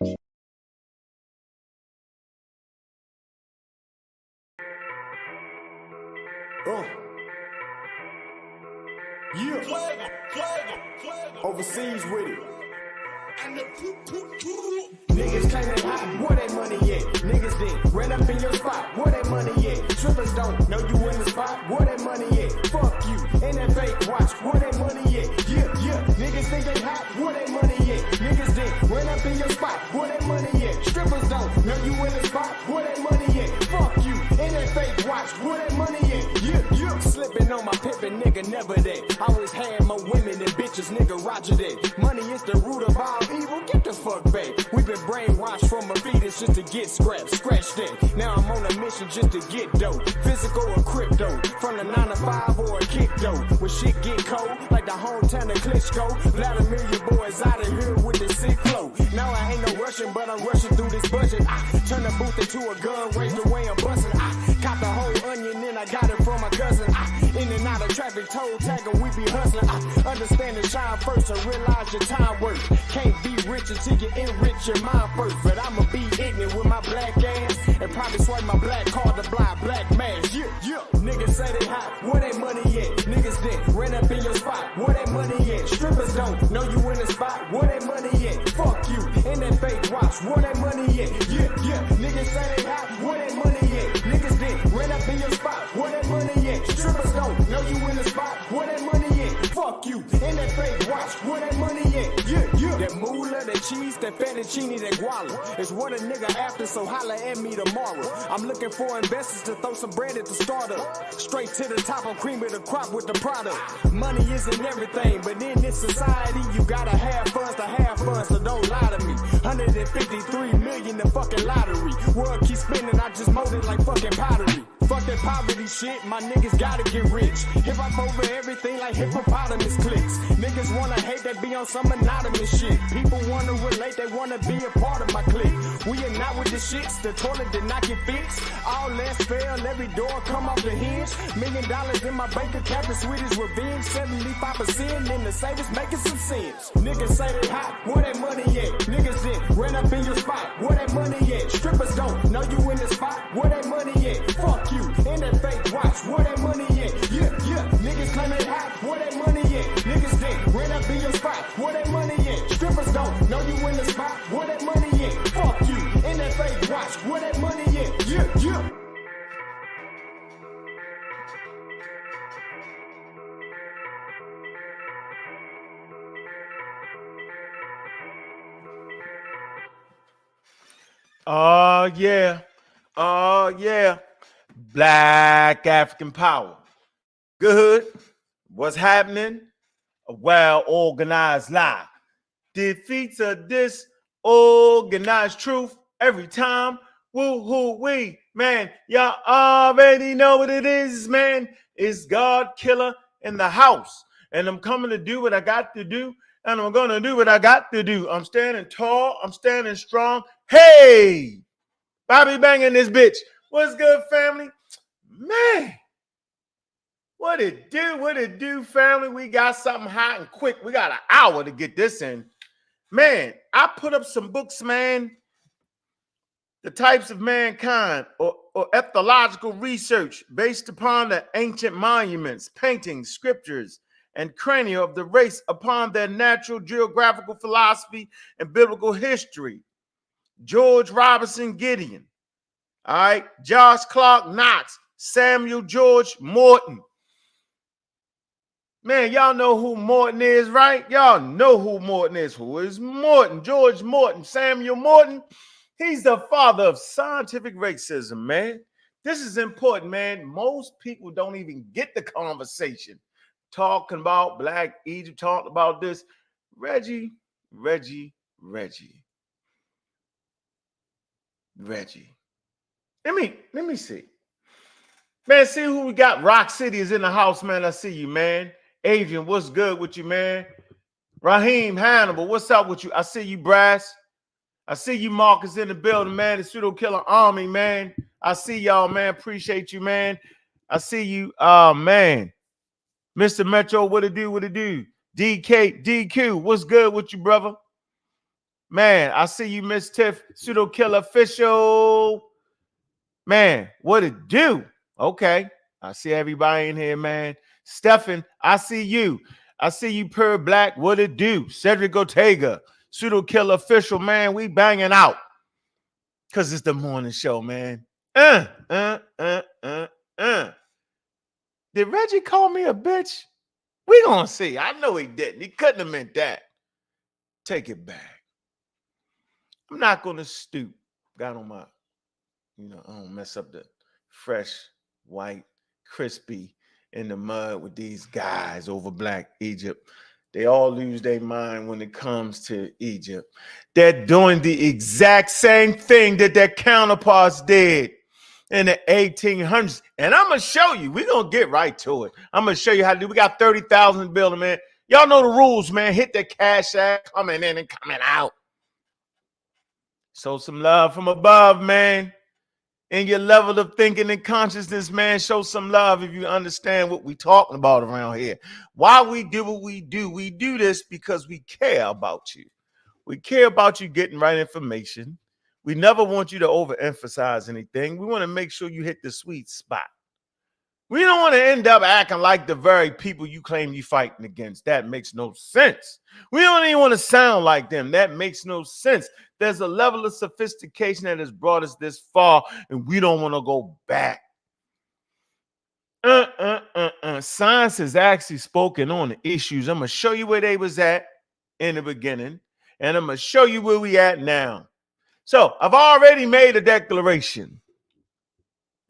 Yeah. Overseas with it. Niggas claim they hot, where they money at? Niggas then ran up in your spot, where they money at? Strippers don't know you in the spot, where they money at? Fuck you, and that fake watch, where they money at? Yeah, niggas think they hot, where they money at? Niggas then ran up in your spot, where they money at? Strippers don't know you in the spot, where they money at? Fuck you, and that fake watch, where they money at? Yeah. Slipping on my pimpin', nigga, never that. Always had more women than bitches, nigga, roger that. Money is the root of all evil, get the fuck back. We been brainwashed from a fetus just to get scratch that. Now I'm on a mission just to get dope. Physical or crypto, from the 9 to 5 or a kick dough. When shit get cold, like the hometown of Klitschko. Vladimir, your boys out of here with the sick flow. Now I ain't no rushing, but I'm rushing through this budget. I turn the booth into a gun, raise the way I'm busting. I cop the whole onion, then I got it from my cousin. In and out of traffic, toe tagging, we be hustling. I understand and shine first and realize your time worth. Can't be rich until you enrich your mind first. But I'ma be ignorant with my black ass and probably swipe my black card to blind black mask. Yeah. Niggas say they hot, where they money at? Niggas then ran up in your spot, where they money at? Strippers don't know you in the spot, where they money at? Fuck you, and that fake watch, where they money at? Yeah. Niggas say they hot, where they money at? Niggas then ran up in your spot, where they money at? Strippers don't know you in the spot, where they money at? Fuck you, and that fake watch, where they money at? Yeah. That moolah, that cheese, that fettuccine, that guala is what a nigga after, so holla at me tomorrow. I'm looking for investors to throw some bread at the startup. Straight to the top, I'm cream of the crop with the product. Money isn't everything, but in this society, you gotta have funds to have fun, so don't lie to me. 153 million in fucking lottery. World keeps spinning, I just mold it like fucking pottery. Fuck that poverty shit, my niggas gotta get rich. Hip hop over everything like hippopotamus clicks. Niggas wanna hate, that be on some anonymous shit. People wanna relate, they wanna be a part of my clique. We are not with the shits, the toilet did not get fixed. All less fail, every door come off the hinge. $1 million in my bank account, the sweet is revenge. 75% in the savings, making some sense. Niggas say they hot, where they money at? Niggas then ran up in your spot, where they money at? Strippers don't know you in the spot, where they money at? Fuck you, and that fake watch, where they money at? Yeah. Niggas claim they hot, where they money at? Niggas then ran up in your spot, where they money at? Strippers don't know you in the spot, where they money at? Fuck you, and that fake watch, where they money at? Yeah. Oh yeah. Black African power. Good. What's happening? A well-organized lie defeats a disorganized truth every time. Woo-hoo-wee, man. Y'all already know what it is, man. It's God Killa in the house. And I'm coming to do what I got to do. And I'm going to do what I got to do. I'm standing tall. I'm standing strong. Hey, Bobby banging this bitch. What's good, family? Man, what it do, family? We got something hot and quick. We got an hour to get this in. Man, I put up some books, man. The types of mankind or ethological research based upon the ancient monuments, paintings, scriptures, and crania of the race upon their natural geographical philosophy and biblical history. George Robinson Gideon, all right, Josh Clark Knox, Samuel George Morton. Man, y'all know who Morton is, right? Y'all know who Morton is. Who is Morton? George Morton, Samuel Morton. He's the father of scientific racism, man. This is important, man. Most people don't even get the conversation. Talking about Black Egypt, talking about this. Reggie. Let me see. Man, see who we got. Rock City is in the house, man. I see you, man. Adrian, what's good with you, man? Raheem Hannibal, what's up with you? I see you, Brass. I see you, Marcus, in the building, man. The Pseudo Killer Army, man. I see y'all, man. Appreciate you, man. I see you. Man. Mr. Metro, what it do? DK, DQ, what's good with you, brother? Man, I see you, Miss Tiff, Pseudo Killer Official. Man, what it do? Okay. I see everybody in here, man. Stefan, I see you. I see you, Pure Black. What it do? Cedric Ortega, Pseudo Killer Official, man. We banging out. Because it's the morning show, man. Uh. Did Reggie call me a bitch? We gonna see. I know he didn't. He couldn't have meant that. Take it back. I'm not gonna stoop. Got on my, I don't mess up the fresh, white, crispy in the mud with these guys over Black Egypt. They all lose their mind when it comes to Egypt. They're doing the exact same thing that their counterparts did in the 1800s. And I'm going to show you. We're going to get right to it. I'm going to show you how to do. We got 30,000 building, man. Y'all know the rules, man. Hit the cash app, coming in and coming out. Show some love from above, man. In your level of thinking and consciousness, man, show some love if you understand what we're talking about around here. Why we do what we do this because we care about you. We care about you getting right information. We never want you to overemphasize anything. We want to make sure you hit the sweet spot. We don't want to end up acting like the very people you claim you're fighting against. That makes no sense. We don't even want to sound like them. That makes no sense. There's a level of sophistication that has brought us this far, and we don't want to go back. Science has actually spoken on the issues. I'm going to show you where they was at in the beginning, and I'm going to show you where we at now. So I've already made a declaration.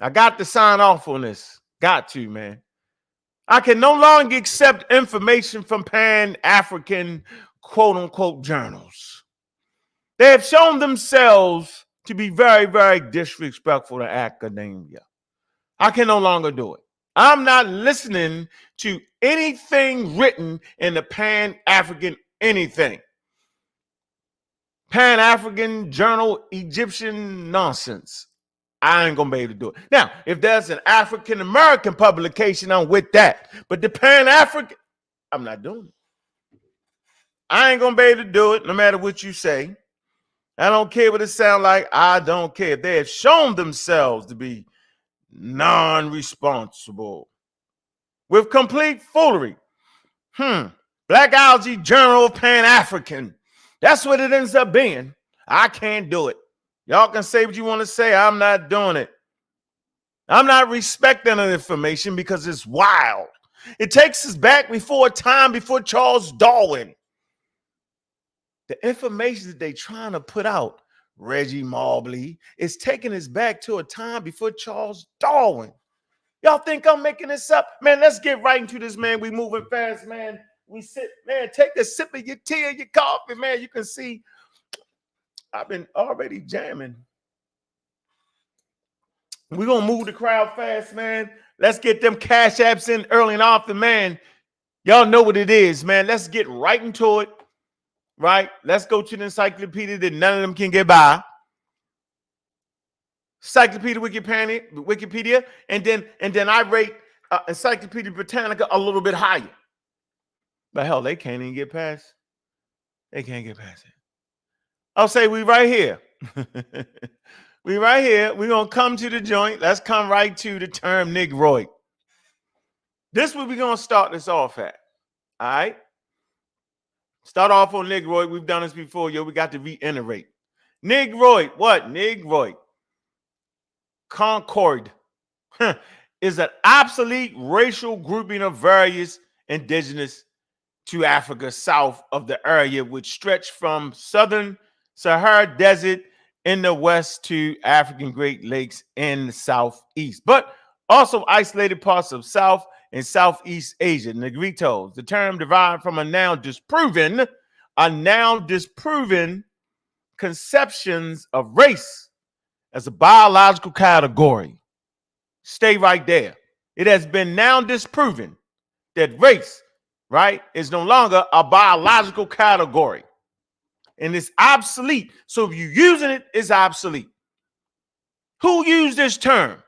I got to sign off on this. Got to, man. I can no longer accept information from Pan-African quote-unquote journals. They have shown themselves to be very, very disrespectful to academia. I can no longer do it. I'm not listening to anything written in the Pan-African anything. Pan-African journal, Egyptian nonsense. I ain't gonna be able to do it. Now, if there's an African-American publication, I'm with that. But the Pan-African, I'm not doing it. I ain't gonna be able to do it no matter what you say. I don't care what it sounds like. I don't care. They have shown themselves to be non-responsible with complete foolery. Black Algae Journal of Pan-African. That's what it ends up being. I can't do it. Y'all can say what you want to say. I'm not doing it. I'm not respecting the information because it's wild. It takes us back before a time before Charles Darwin. The information that they're trying to put out, Reggie Marbley, is taking us back to a time before Charles Darwin. Y'all think I'm making this up? Man, let's get right into this, man. We moving fast, man. We sit, man, take a sip of your tea or your coffee, man. You can see I've been already jamming. We're going to move the crowd fast, man. Let's get them cash apps in early and often, man. Y'all know what it is, man. Let's get right into it, right? Let's go to the encyclopedia that none of them can get by. Encyclopedia Wikipedia, and then I rate Encyclopedia Britannica a little bit higher. But hell, they can't even get past. They can't get past it. I'll say we right here. We right here. We're going to come to the joint. Let's come right to the term Negroid. This is where we're going to start this off at. All right? Start off on Negroid. We've done this before. Yo, we got to reiterate. Negroid. What? Negroid. Concord is an obsolete racial grouping of various indigenous to Africa south of the area, which stretch from southern Sahara Desert in the west to African Great Lakes in the southeast, but also isolated parts of South and Southeast Asia, Negritos. The term derived from a now disproven conceptions of race as a biological category. Stay right there. It has been now disproven that race, right, is no longer a biological category. And it's obsolete. So if you're using it, it's obsolete. Who used this term?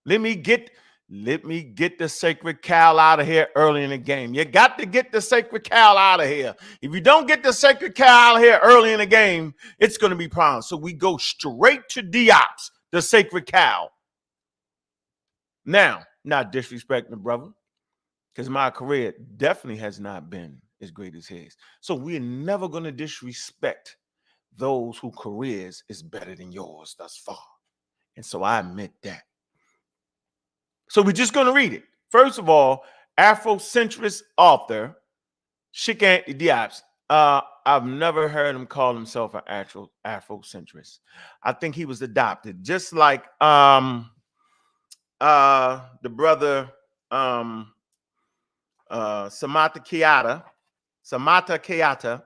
Let me get Let me get the sacred cow out of here early in the game. You got to get the sacred cow out of here. If you don't get the sacred cow out of here early in the game, it's going to be problems. So we go straight to Diop's, the sacred cow. Now, not disrespecting the brother, because my career definitely has not been as great as his. So we're never going to disrespect those whose careers is better than yours thus far. And so I admit that. So we're just going to read it. First of all, Afrocentrist author Sheikh Anta Diop's. I've never heard him call himself an actual Afrocentrist. I think he was adopted, just like the brother Samata Keita,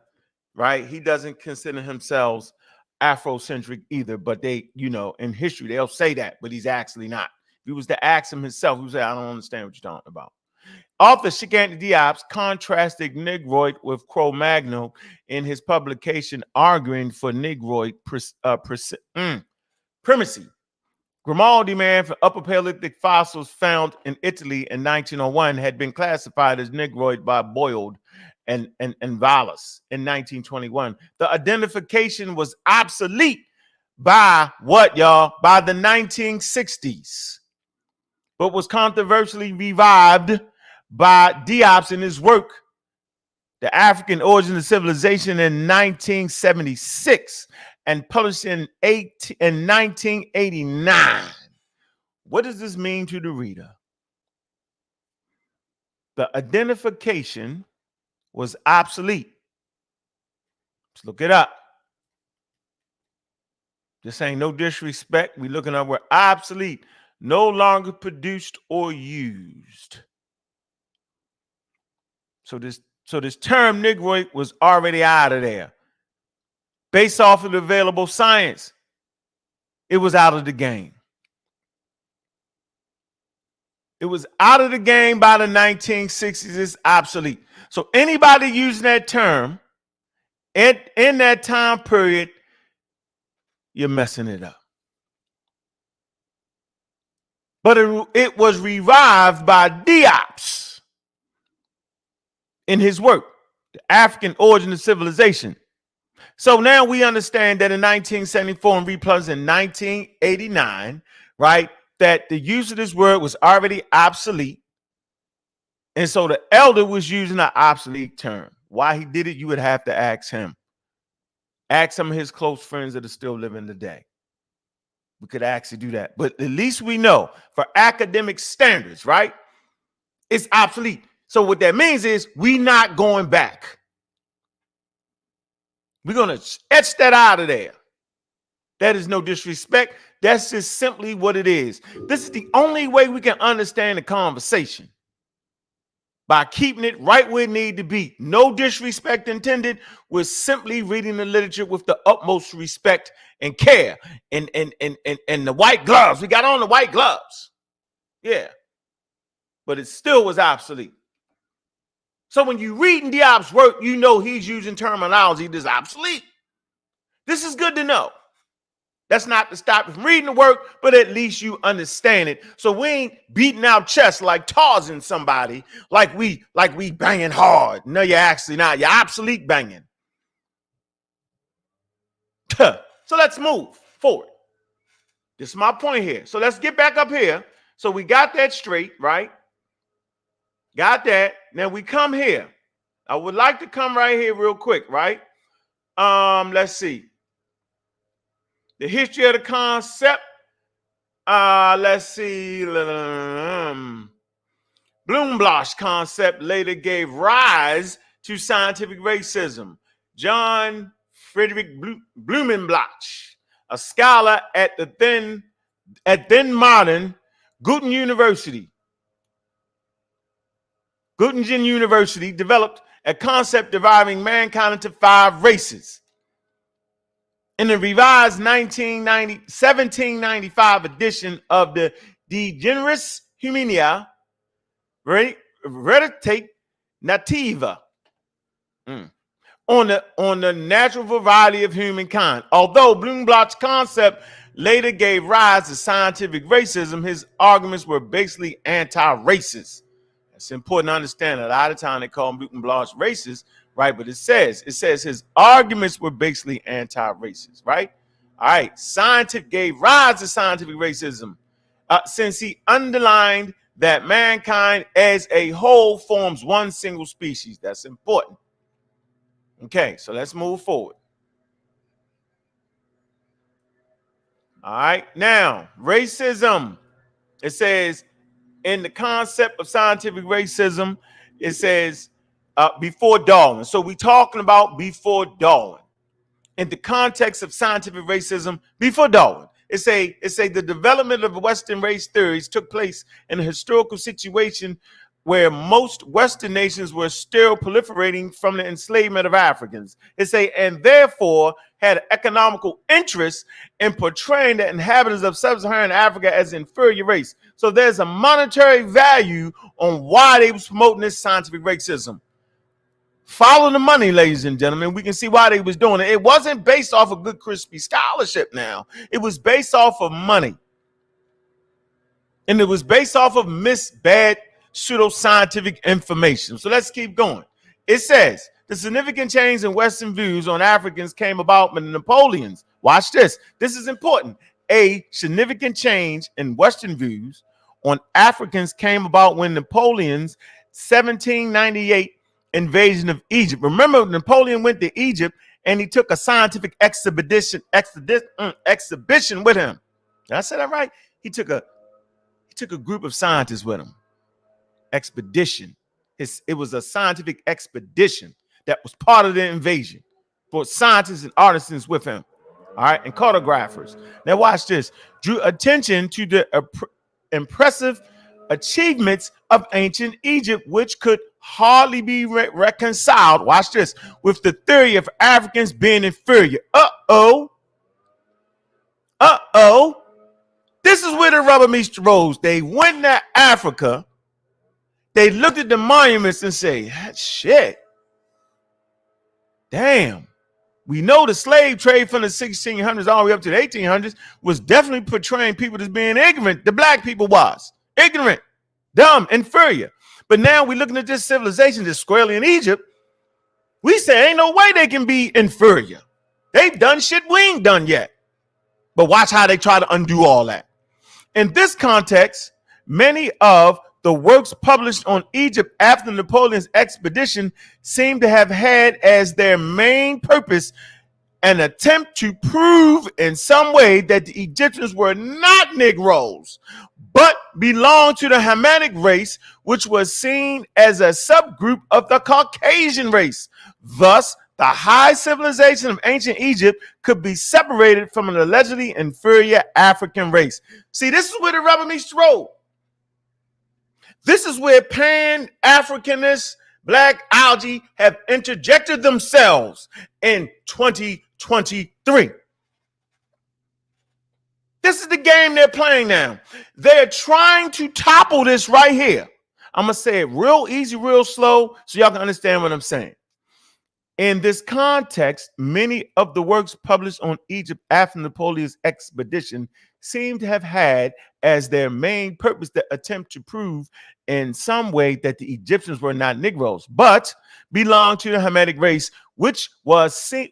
right? He doesn't consider himself Afrocentric either, but they, in history, they'll say that, but he's actually not. If he was to ask him himself, he would say, I don't understand what you're talking about. Author Sheikh Anta Diop's contrasted Negroid with Cro-Magnon in his publication arguing for Negroid primacy. Grimaldi man for Upper Paleolithic fossils found in Italy in 1901 had been classified as Negroid by Boyd and Vallis in 1921. The identification was obsolete by what, y'all? By the 1960s, but was controversially revived by Diop's in his work, The African Origin of Civilization, in 1976 and published in 1989. What does this mean to the reader? The identification was obsolete. Let's look it up. This ain't no disrespect. We looking up where obsolete, no longer produced or used. So this term Negroid was already out of there. Based off of the available science, it was out of the game. It was out of the game by the 1960s. It's obsolete. So anybody using that term in that time period, you're messing it up. But it was revived by Diop's in his work, The African Origin of Civilization. So now we understand that in 1974 and republished in 1989, right, that the use of this word was already obsolete. And so the elder was using an obsolete term. Why he did it, you would have to ask him. Ask some of his close friends that are still living today. We could actually do that. But at least we know for academic standards, right, it's obsolete. So what that means is we not going back. We're going to etch that out of there. That is no disrespect. That's just simply what it is. This is the only way we can understand the conversation, by keeping it right where it need to be. No disrespect intended. We're simply reading the literature with the utmost respect and care. And the white gloves. We got on the white gloves. Yeah. But it still was obsolete. So when you read Diop's work, you know he's using terminology that's obsolete. This is good to know. That's not to stop you from reading the work, but at least you understand it. So we ain't beating our chest like Tarzan somebody, like we banging hard. No, you're actually not. You're obsolete banging. So let's move forward. This is my point here. So let's get back up here. So we got that straight, right? Got that. Now we come here. I would like to come right here real quick, right? Let's see. The history of the concept. Let's see. Blumenbach's concept later gave rise to scientific racism. John Friedrich Blumenbach, a scholar at then modern Göttingen University, developed a concept dividing mankind into 5 races. In the revised 1795 edition of the De Generis Humania Veritate Nativa, on the natural variety of humankind. Although Blumenbach's concept later gave rise to scientific racism, his arguments were basically anti-racist. It's important to understand that a lot of time they call Newton Blanche racist, right? But it says his arguments were basically anti-racist, right? All right, scientific gave rise to scientific racism since he underlined that mankind as a whole forms one single species. That's important. Okay, so let's move forward. All right, now racism. It says in the concept of scientific racism, it says before Darwin. So we're talking about before Darwin. In the context of scientific racism, before Darwin, it say the development of Western race theories took place in a historical situation where most Western nations were still proliferating from the enslavement of Africans. It say, and therefore had economical interest in portraying the inhabitants of sub-Saharan Africa as an inferior race. So there's a monetary value on why they was promoting this scientific racism. Follow the money, ladies and gentlemen. We can see why they was doing it. It wasn't based off of good, crispy scholarship now. It was based off of money. And it was based off of bad pseudoscientific information. So let's keep going. It says, the significant change in Western views on Africans came about when the Napoleons. Watch this. This is important. A significant change in Western views on Africans came about when Napoleon's 1798 invasion of Egypt. Remember, Napoleon went to Egypt and he took a scientific exhibition with him. Did I say that right? He took a group of scientists with him. Expedition. It was a scientific expedition that was part of the invasion for scientists and artisans with him. All right, and cartographers. Now watch this. Drew attention to the impressive achievements of ancient Egypt, which could hardly be reconciled, watch this, with the theory of Africans being inferior. This is where the rubber meets the road. They went to Africa. They looked at the monuments and say, shit, damn. We know the slave trade from the 1600s all the way up to the 1800s was definitely portraying people as being ignorant. The black people was ignorant, dumb, inferior. But now we're looking at this civilization, this squarely in Egypt. We say ain't no way they can be inferior. They've done shit we ain't done yet. But watch how they try to undo all that. In this context, many of the works published on Egypt after Napoleon's expedition seem to have had as their main purpose an attempt to prove in some way that the Egyptians were not Negroes, but belonged to the Hamitic race, which was seen as a subgroup of the Caucasian race. Thus, the high civilization of ancient Egypt could be separated from an allegedly inferior African race. See, this is where the rubber meets the road. This is where Pan-Africanists, Black algae have interjected themselves in 2023. This is the game they're playing now. They're trying to topple this right here. I'm going to say it real easy, real slow, so y'all can understand what I'm saying. In this context, many of the works published on Egypt after Napoleon's expedition seem to have had as their main purpose the attempt to prove in some way that the Egyptians were not Negroes, but belonged to the Hamitic race, which was seen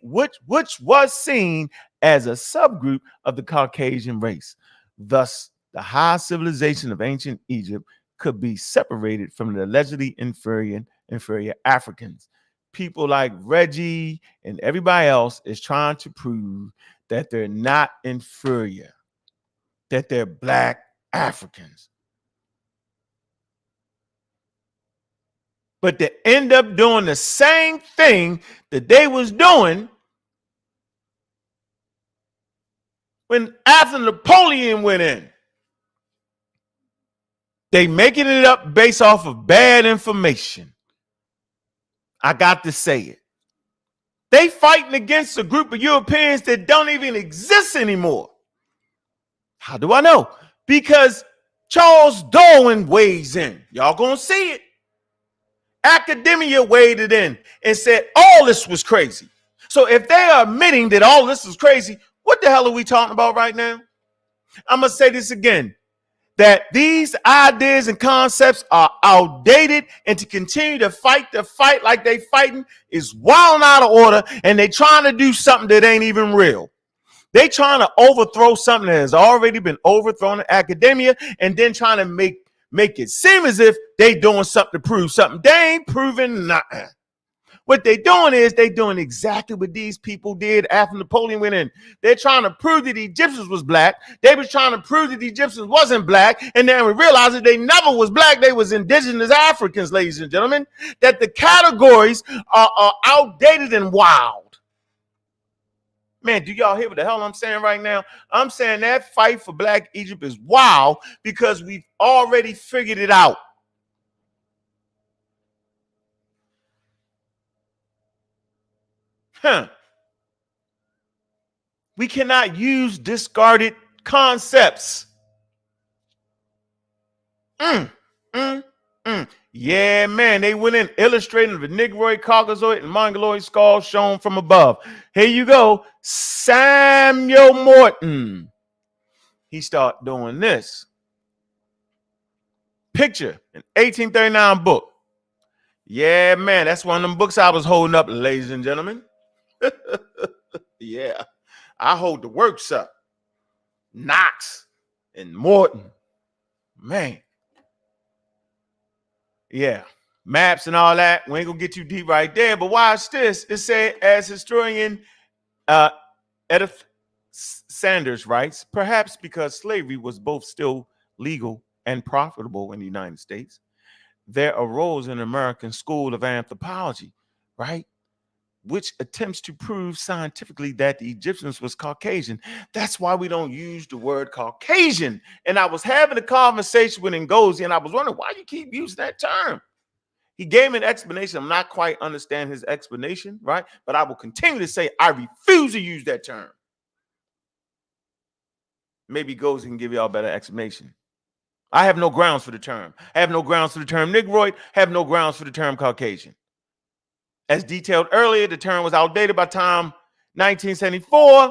as a subgroup of the Caucasian race. Thus, the high civilization of ancient Egypt could be separated from the allegedly inferior Africans. People like Reggie and everybody else is trying to prove that they're not inferior, that they're Black Africans. But they end up doing the same thing that they was doing when after Napoleon went in. They making it up based off of bad information. I got to say it. They fighting against a group of Europeans that don't even exist anymore. How do I know? Because Charles Darwin weighs in. Y'all gonna see it. Academia weighed it in and said all this was crazy. So if they are admitting that all this is crazy, what the hell are we talking about right now? I'm going to say this again, that these ideas and concepts are outdated, and to continue to fight the fight like they fighting is wild and out of order, and they trying to do something that ain't even real. They trying to overthrow something that has already been overthrown in academia, and then trying to make it seem as if they doing something to prove something. They ain't proving nothing. What they doing is they doing exactly what these people did after Napoleon went in. They're trying to prove that the Egyptians was black. They was trying to prove that the Egyptians wasn't black. And then we realized that they never was black. They was indigenous Africans, ladies and gentlemen. That the categories are outdated and wild. Man, do y'all hear what the hell I'm saying right now? I'm saying that fight for Black Egypt is wild because we've already figured it out. We cannot use discarded concepts. Yeah, man, they went in illustrating the Negroid, Caucasoid, and Mongoloid skulls shown from above. Here you go. Samuel Morton. He started doing this. Picture, an 1839 book. Yeah, man, that's one of them books I was holding up, ladies and gentlemen. Yeah, I hold the works up. Knox and Morton. Man. Yeah, maps and all that. We ain't gonna get too deep right there, but watch this. It said, as historian Edith Sanders writes, perhaps because slavery was both still legal and profitable in the United States, there arose an American school of anthropology, right, which attempts to prove scientifically that the Egyptians was Caucasian. That's why we don't use the word Caucasian. And I was having a conversation with Ngozi, and I was wondering why you keep using that term. He gave me an explanation. I'm not quite understanding his explanation, right? But I will continue to say I refuse to use that term. Maybe Ngozi can give y'all a better explanation. I have no grounds for the term. I have no grounds for the term Negroid. I have no grounds for the term Caucasian. As detailed earlier, the term was outdated by time 1974,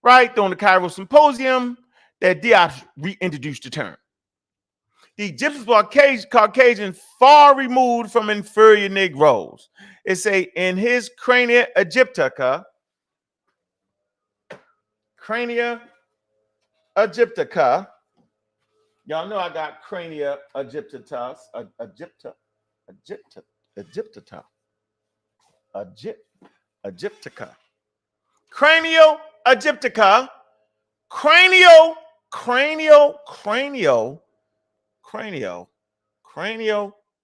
right? During the Cairo Symposium, that Diop reintroduced the term. The Egyptians were Caucasian, far removed from inferior Negroes. It say in his Crania Egyptica, y'all know I got Crania Egyptica, Egyptica. Cranio Egyptica. Cranio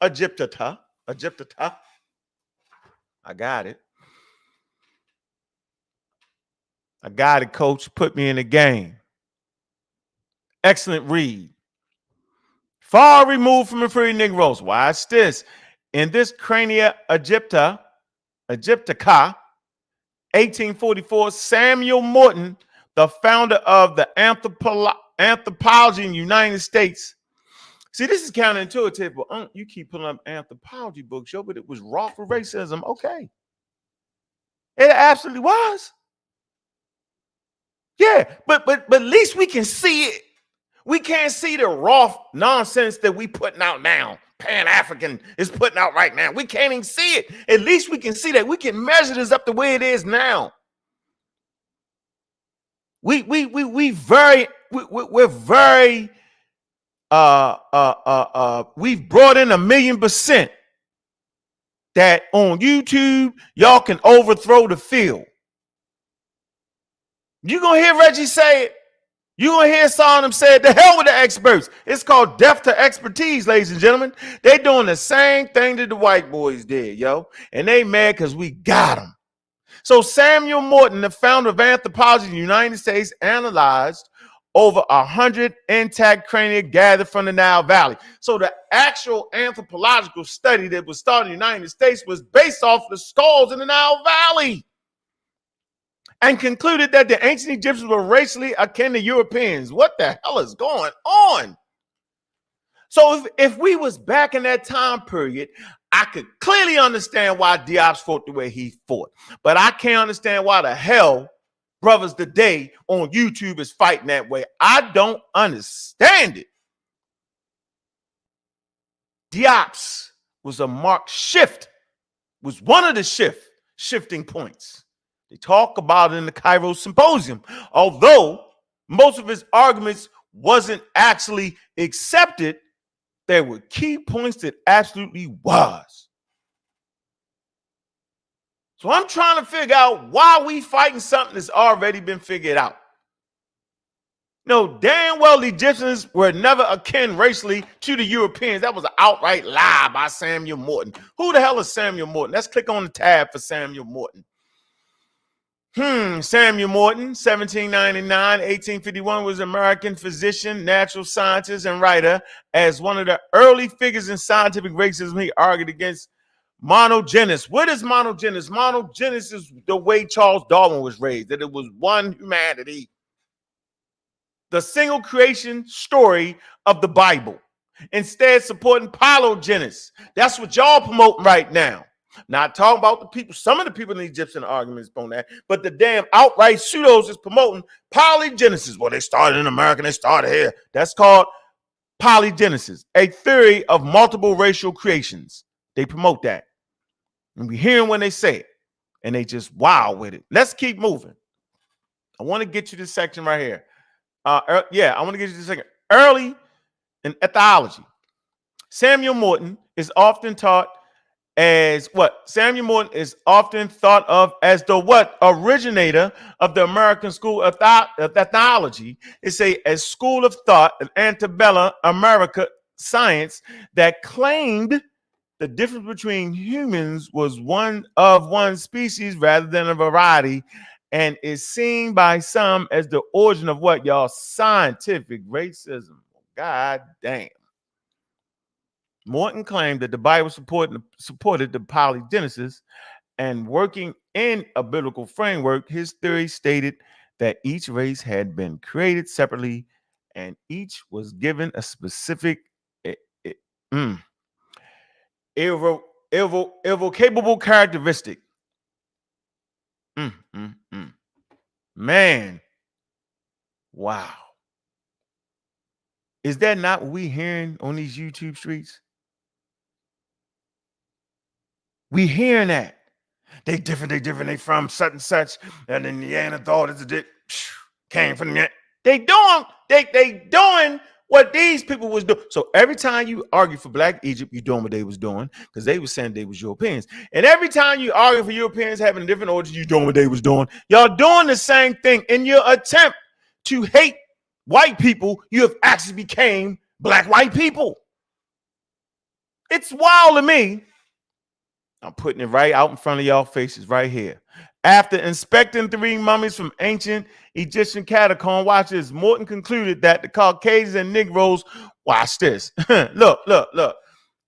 Egyptica. I got it. Coach. Put me in the game. Excellent read. Far removed from inferior Negroes. Watch this. In this Crania Egyptica, 1844, Samuel Morton, the founder of the anthropology in the United States. See, this is counterintuitive, but you keep pulling up anthropology books, yo, but it was raw for racism. Okay. It absolutely was. Yeah, but at least we can see it. We can't see the raw nonsense that we putting out now. Pan-African is putting out right now. We can't even see it. At least we can see that. We can measure this up the way it is now. We're very we've brought in 1,000,000% that on YouTube y'all can overthrow the field. You're gonna hear Reggie say it. You're going to hear some of them say, the hell with the experts. It's called death to expertise, ladies and gentlemen. They doing the same thing that the white boys did, yo. And they mad because we got them. So Samuel Morton, the founder of anthropology in the United States, analyzed over 100 intact crania gathered from the Nile Valley. So the actual anthropological study that was started in the United States was based off the skulls in the Nile Valley, and concluded that the ancient Egyptians were racially akin to Europeans. What the hell is going on? So if we was back in that time period, I could clearly understand why Diop fought the way he fought. But I can't understand why the hell brothers today on YouTube is fighting that way. I don't understand it. Diop's was a marked shift, was one of the shifting points. They talk about it in the Cairo Symposium, although most of his arguments wasn't actually accepted. There were key points that absolutely was. So I'm trying to figure out why we fighting something that's already been figured out. No, damn well the Egyptians were never akin racially to the Europeans. That was an outright lie by Samuel Morton. Who the hell is Samuel Morton? Let's click on the tab for Samuel Morton. Samuel Morton, 1799, 1851, was an American physician, natural scientist, and writer. As one of the early figures in scientific racism, he argued against monogenes. What is monogenes? Monogenes is the way Charles Darwin was raised, that it was one humanity. The single creation story of the Bible. Instead, supporting polygenes. That's what y'all promoting right now. Not talking about the people, some of the people in the Egyptian arguments on that, but the damn outright pseudos is promoting polygenesis. Well, they started in America, they started here. That's called polygenesis, a theory of multiple racial creations. They promote that. And we hear them when they say it, and they just wow with it. Let's keep moving. I want to get you this section right here. I want to get you this second. Early in ethology, Samuel Morton is often taught as what? Samuel Morton is often thought of as the what? Originator of the American school of ethology. It's a school of thought, an antebellum America science that claimed the difference between humans was one species rather than a variety, and is seen by some as the origin of what, y'all? Scientific racism. God damn. Morton claimed that the Bible supported the polygenesis, and working in a biblical framework, his theory stated that each race had been created separately and each was given a specific irrevocable characteristic. Man, wow. Is that not what we hearing on these YouTube streets? We hearing that. They different, they from such and such, and then Neanderthal came from that. They doing what these people was doing. So every time you argue for Black Egypt, you're doing what they was doing, because they was saying they was Europeans. And every time you argue for Europeans having a different origin, you doing what they was doing. Y'all doing the same thing. In your attempt to hate white people, you have actually became Black white people. It's wild to me. I'm putting it right out in front of y'all faces right here. After inspecting 3 mummies from ancient Egyptian catacombs, watch this. Morton concluded that the Caucasians and Negroes, watch this. Look.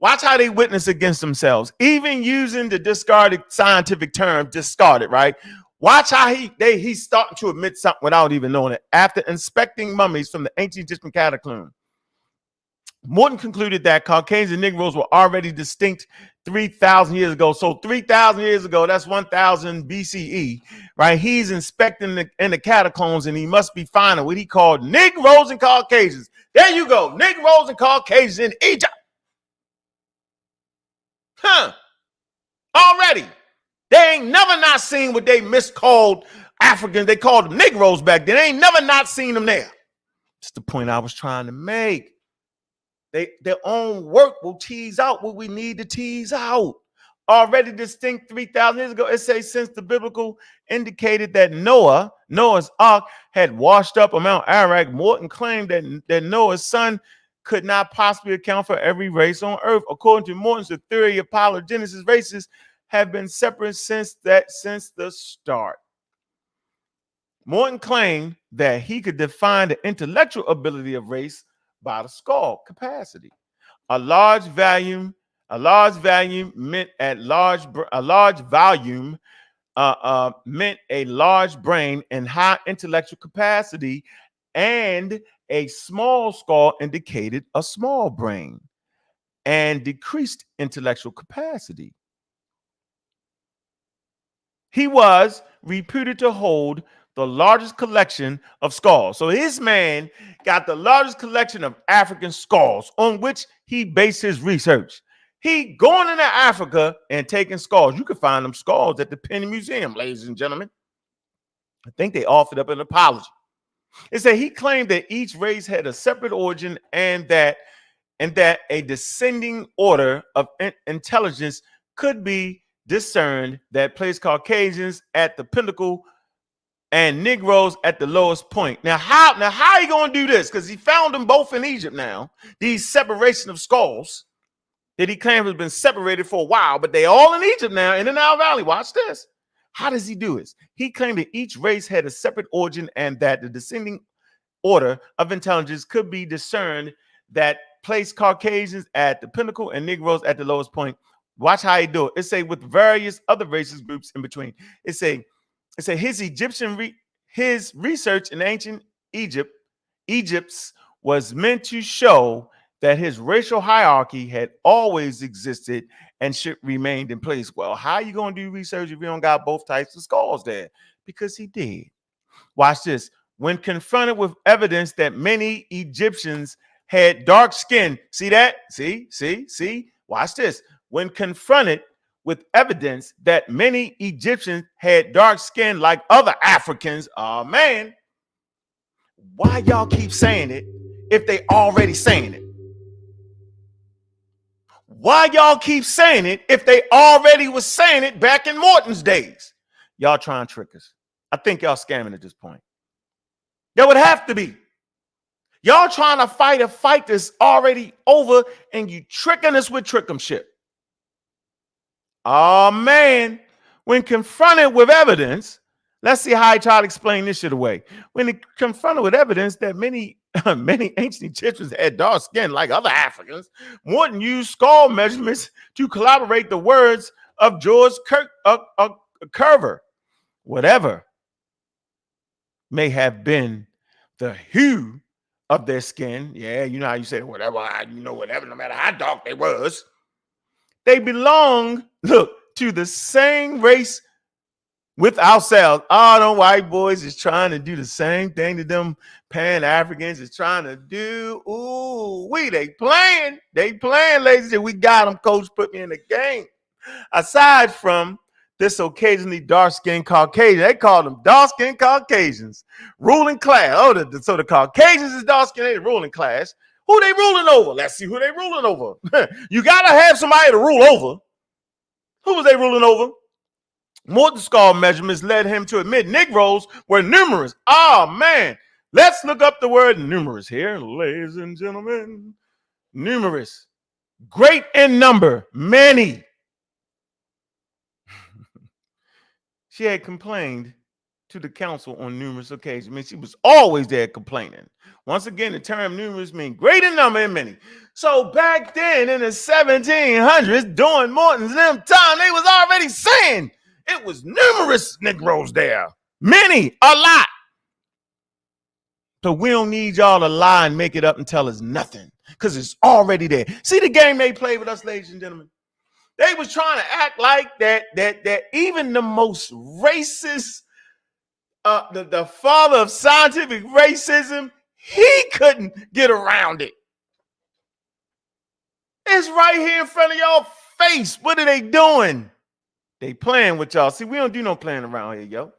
Watch how they witness against themselves, even using the discarded scientific term, discarded, right? Watch how he's starting to admit something without even knowing it. After inspecting mummies from the ancient Egyptian catacombs, Morton concluded that Caucasians and Negroes were already distinct 3,000 years ago. So 3,000 years ago, that's 1,000 BCE, right? He's inspecting in the catacombs, and he must be finding what he called Negroes and Caucasians. There you go, Negroes and Caucasians in Egypt. Already. They ain't never not seen what they miscalled Africans. They called them Negroes back then. They ain't never not seen them there. That's the point I was trying to make. Their own work will tease out what we need to tease out. Already distinct 3,000 years ago, it says since the biblical indicated that Noah's Ark had washed up on Mount Ararat, Morton claimed that Noah's son could not possibly account for every race on earth. According to Morton's, the theory of polygenesis, races have been separate since the start. Morton claimed that he could define the intellectual ability of race by the skull capacity. A large volume meant a large brain and high intellectual capacity, and a small skull indicated a small brain and decreased intellectual capacity. He was reputed to hold the largest collection of skulls. So his man got the largest collection of African skulls on which he based his research. He going into Africa and taking skulls. You can find them skulls at the Penny Museum, ladies and gentlemen. I think they offered up an apology. It said he claimed that each race had a separate origin and that a descending order of intelligence could be discerned that placed Caucasians at the pinnacle and Negroes at the lowest point. Now, how are you going to do this? Because he found them both in Egypt now, these separation of skulls that he claims has been separated for a while, but they all in Egypt now, in the Nile Valley. Watch this. How does he do this? He claimed that each race had a separate origin and that the descending order of intelligence could be discerned that placed Caucasians at the pinnacle and Negroes at the lowest point. Watch how he do it. It say with various other races groups in between. It say his research in ancient Egypt's was meant to show that his racial hierarchy had always existed and should remain in place. Well, how are you going to do research if you don't got both types of skulls there? Because he did. Watch this. When confronted with evidence that many Egyptians had dark skin, see that? See? Watch this. When confronted with evidence that many Egyptians had dark skin like other Africans, oh man, why y'all keep saying it if they already saying it? Why y'all keep saying it if they already was saying it back in Morton's days? Y'all trying to trick us. I think y'all scamming at this point. Y'all would have to be. Y'all trying to fight a fight that's already over and you tricking us with trick'emship. Oh man, when confronted with evidence, let's see how I try to explain this shit away. When confronted with evidence that many ancient Egyptians had dark skin like other Africans, Morton used skull measurements to corroborate the words of George Curver. Whatever may have been the hue of their skin. Yeah, you know how you say whatever, whatever, no matter how dark they was. They belong, to the same race with ourselves. All them white boys is trying to do the same thing that them Pan-Africans is trying to do. Ooh, they playing, ladies. We got them. Coach put me in the game. Aside from this occasionally dark-skinned Caucasian, they call them dark-skinned Caucasians. Ruling class. Oh, so the Caucasians is dark-skinned, they the ruling class. Who they ruling over? Let's see who they ruling over. You got to have somebody to rule over. Who was they ruling over? Morton's skull measurements led him to admit Negroes were numerous. Oh, man. Let's look up the word numerous here, ladies and gentlemen. Numerous. Great in number. Many. She had complained to the council on numerous occasions. I mean, she was always there complaining. Once again, the term numerous means great in number and many. So back then in the 1700s, during Morton's them time, they was already saying it was numerous Negroes there. Many, a lot. So we don't need y'all to lie and make it up and tell us nothing because it's already there. See the game they play with us, ladies and gentlemen? They was trying to act like that even the most racist, the father of scientific racism, he couldn't get around it. It's right here in front of y'all face. What are they doing? They playing with y'all. See, we don't do no playing around here, yo.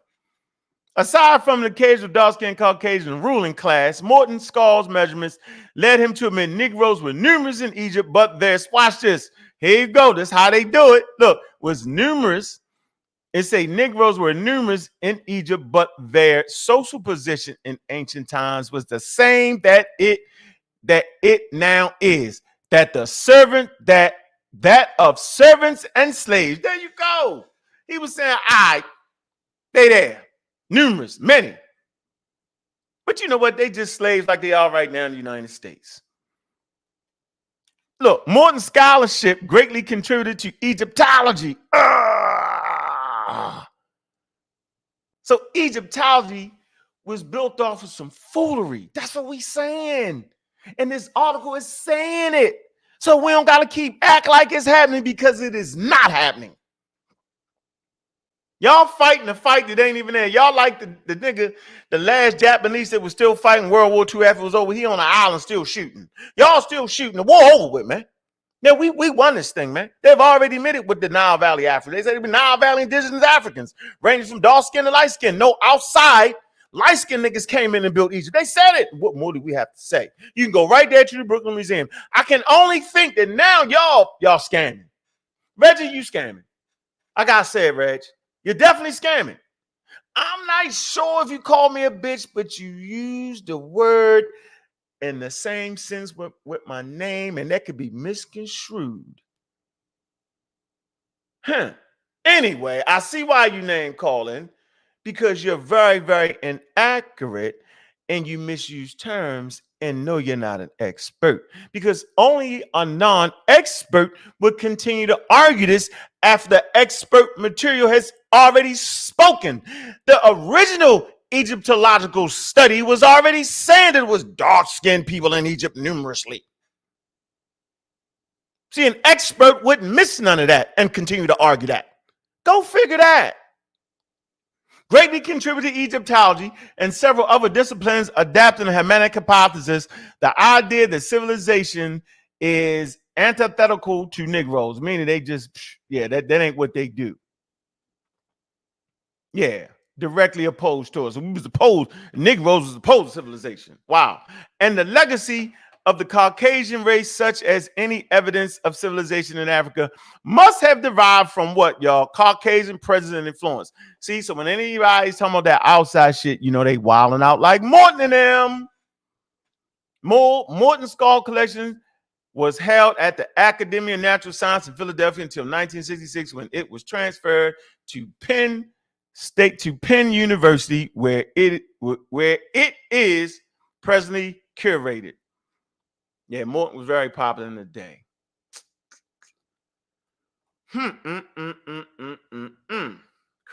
Aside from the occasional dark-skinned Caucasian ruling class, Morton's skull's measurements led him to admit Negroes were numerous in Egypt, but watch this. Here you go. This is how they do it. Look, was numerous. It say Negroes were numerous in Egypt, but their social position in ancient times was the same that it now is. That the servant, that of servants and slaves. There you go. He was saying, all right, they there. Numerous, many. But you know what? They just slaves like they are right now in the United States. Look, Morton's scholarship greatly contributed to Egyptology. So Egyptology was built off of some foolery. That's what we saying. And this article is saying it. So we don't got to keep act like it's happening because it is not happening. Y'all fighting a fight that ain't even there. Y'all like the nigga, the last Japanese that was still fighting World War II after it was over. He on the island still shooting. Y'all still shooting. The war over with, man. Yeah, we won this thing, man. They've already admitted with the Nile Valley Africans. They said it was Nile Valley indigenous Africans, ranging from dark skin to light skin. No outside light skin niggas came in and built Egypt. They said it. What more do we have to say? You can go right there to the Brooklyn Museum. I can only think that now y'all scamming. Reggie, you scamming. Like I said, Reg, you're definitely scamming. I'm not sure if you call me a bitch, but you used the word in the same sense with my name, and that could be misconstrued. Anyway, I see why you name calling, because you're very, very inaccurate and you misuse terms, and no, you're not an expert, because only a non-expert would continue to argue this after the expert material has already spoken. The original Egyptological study was already saying that it was dark-skinned people in Egypt numerously. See, an expert wouldn't miss none of that and continue to argue that. Go figure that. Greatly contributed to Egyptology and several other disciplines adapting the Hamitic hypothesis, the idea that civilization is antithetical to Negroes, meaning they just, that ain't what they do. Yeah, directly opposed to us. We was opposed, Negroes was opposed to civilization. Wow. And the legacy of the Caucasian race, such as any evidence of civilization in Africa, must have derived from what, y'all? Caucasian presence and influence. See, so when anybody's talking about that outside shit, you know they wilding out like Morton and them. Morton Skull Collection was held at the Academy of Natural Science in Philadelphia until 1966, when it was transferred to Penn University, where it is presently curated. Yeah, Morton was very popular in the day.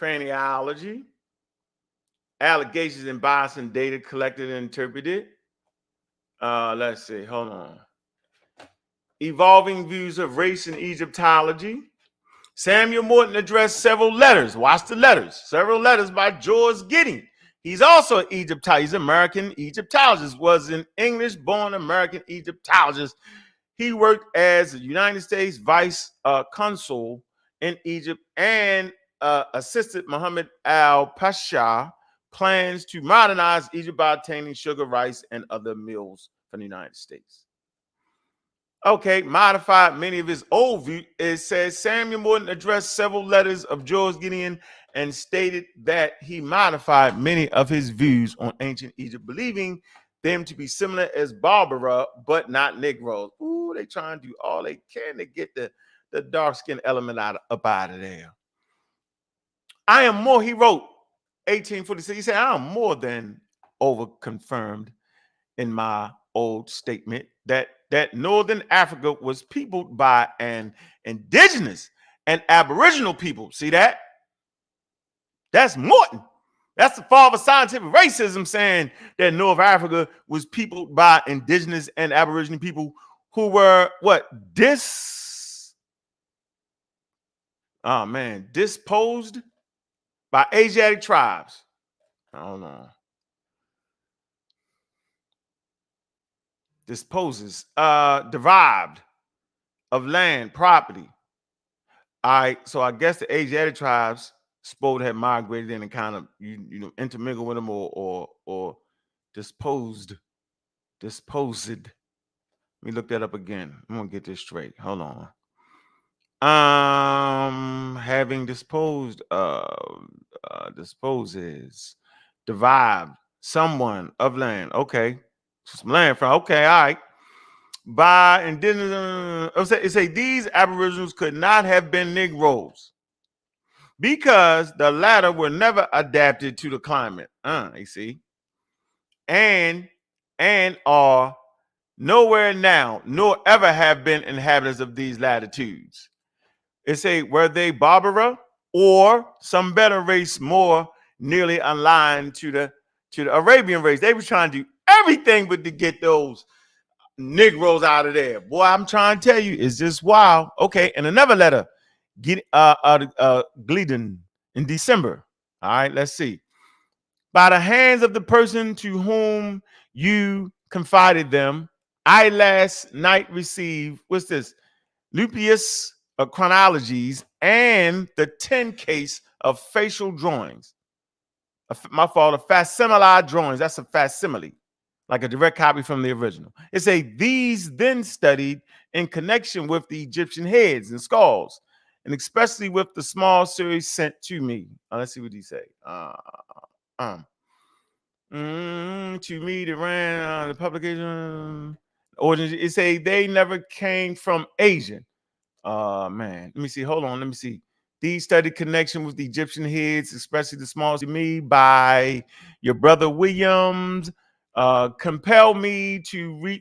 Craniology, allegations and bias in data collected and interpreted. Let's see, hold on. Evolving views of race in Egyptology. Samuel Morton addressed several letters. Watch the letters. Several letters by George Gidding. He's also an Egyptologist. He's an American Egyptologist. Was an English-born American Egyptologist. He worked as a United States vice consul in Egypt and assisted Muhammad al-Pasha plans to modernize Egypt by obtaining sugar, rice, and other meals from the United States. Okay, modified many of his old views. It says Samuel Morton addressed several letters of George Gideon and stated that he modified many of his views on ancient Egypt, believing them to be similar as Barbara, but not Negroes. Ooh, they trying to do all they can to get the dark-skinned element up out of there. I am more, he wrote, 1846. He said, I am more than over-confirmed in my old statement that Northern Africa was peopled by an indigenous and aboriginal people. See that? That's Morton. That's the father of scientific racism, saying that North Africa was peopled by indigenous and aboriginal people who were what? Disposed by Asiatic tribes. I don't know. Disposes, derived of land, property. All right, so I guess the Asiatic tribes supposed to have migrated in and kind of you intermingled with them or disposed. Let me look that up again. I'm gonna get this straight. Hold on. Having disposed of, disposes, derived, someone of land. Okay, some land from. Okay, all right. By indigenous, it say these aboriginals could not have been Negroes because the latter were never adapted to the climate. You see, and are nowhere now, nor ever have been inhabitants of these latitudes. It say, were they Barbara or some better race more nearly aligned to the Arabian race? They were trying to do everything but to get those Negroes out of there. Boy, I'm trying to tell you, it's just wild. Okay, and another letter, Glidden in December. All right, let's see. By the hands of the person to whom you confided them, I last night received, what's this? Lupius chronologies and the 10 case of facial drawings. My fault, a facsimile drawings. That's a facsimile, like a direct copy from the original. It say these then studied in connection with the Egyptian heads and skulls, and especially with the small series sent to me. Let's see what he say. To me, the ran the publication origin. It say they never came from Asia. Man, let me see. Hold on, let me see. These studied connection with the Egyptian heads, especially the small to me, by your brother Williams, compel me to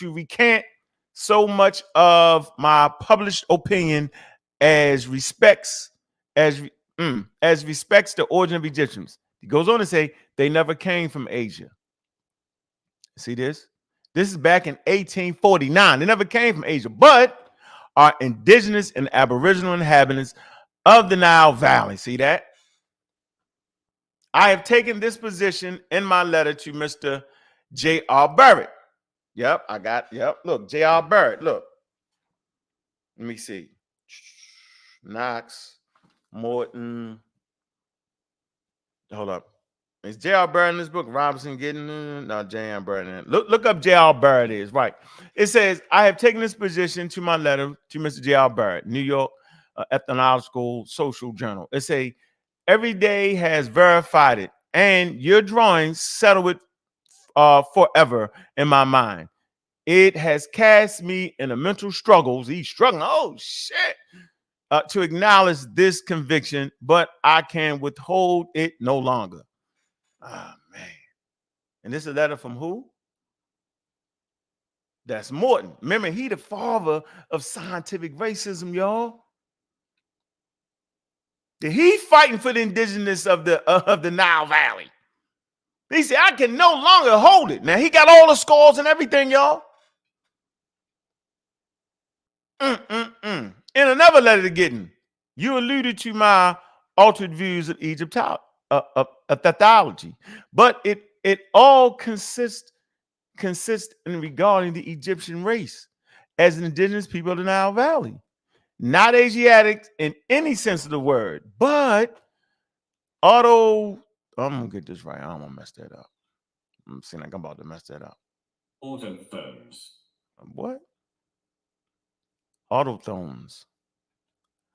recant so much of my published opinion as respects as as respects the origin of Egyptians. He goes on to say they never came from Asia. See this? This is back in 1849. They never came from Asia, but are indigenous and aboriginal inhabitants of the Nile Valley. See that? I have taken this position in my letter to Mr. J.R. Barrett. Yep, I got, yep. Look, J.R. Barrett, look. Let me see. Knox, Morton. Hold up. Is J.R. Barrett in this book? Robinson getting no J.R. Barrett. Look up J.R. Barrett is right. It says, I have taken this position to my letter to Mr. J.R. Barrett, New York Ethnological Social Journal. It say, every day has verified it, and your drawings settle it forever in my mind. It has cast me in a mental struggles. He's struggling. Oh shit. To acknowledge this conviction, but I can withhold it no longer. Oh man. And this is a letter from who? That's Morton. Remember, he the father of scientific racism, y'all. He fighting for the indigenous of the Nile Valley. He said, I can no longer hold it. Now he got all the scores and everything, y'all. In another letter to Giddens, you alluded to my altered views of Egyptology, but it all consists in regarding the Egyptian race as an indigenous people of the Nile Valley, not Asiatics in any sense of the word, but I'm gonna get this right. I don't want to mess that up. I'm seeing like I'm about to mess that up. Autothones. What? Autothones.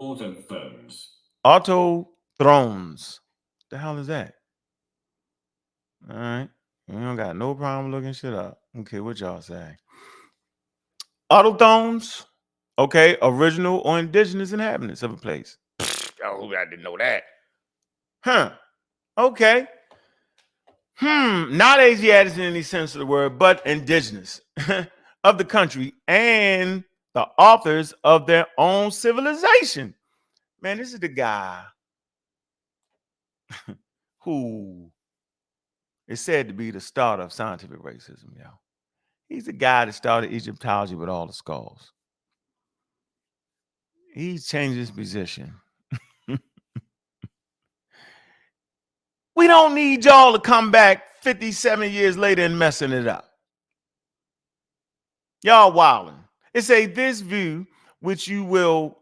Autothones. Autothrones. The hell is that? All right. You don't got no problem looking shit up. Okay, what y'all say? Autothones. Okay, original or indigenous inhabitants of a place. Oh, I didn't know that. Huh. Okay. Not Asiatics in any sense of the word, but indigenous of the country and the authors of their own civilization. Man, this is the guy who is said to be the starter of scientific racism, y'all. He's the guy that started Egyptology with all the skulls. He's changed his position. We don't need y'all to come back 57 years later and messing it up. Y'all wilding. It say this view, which you will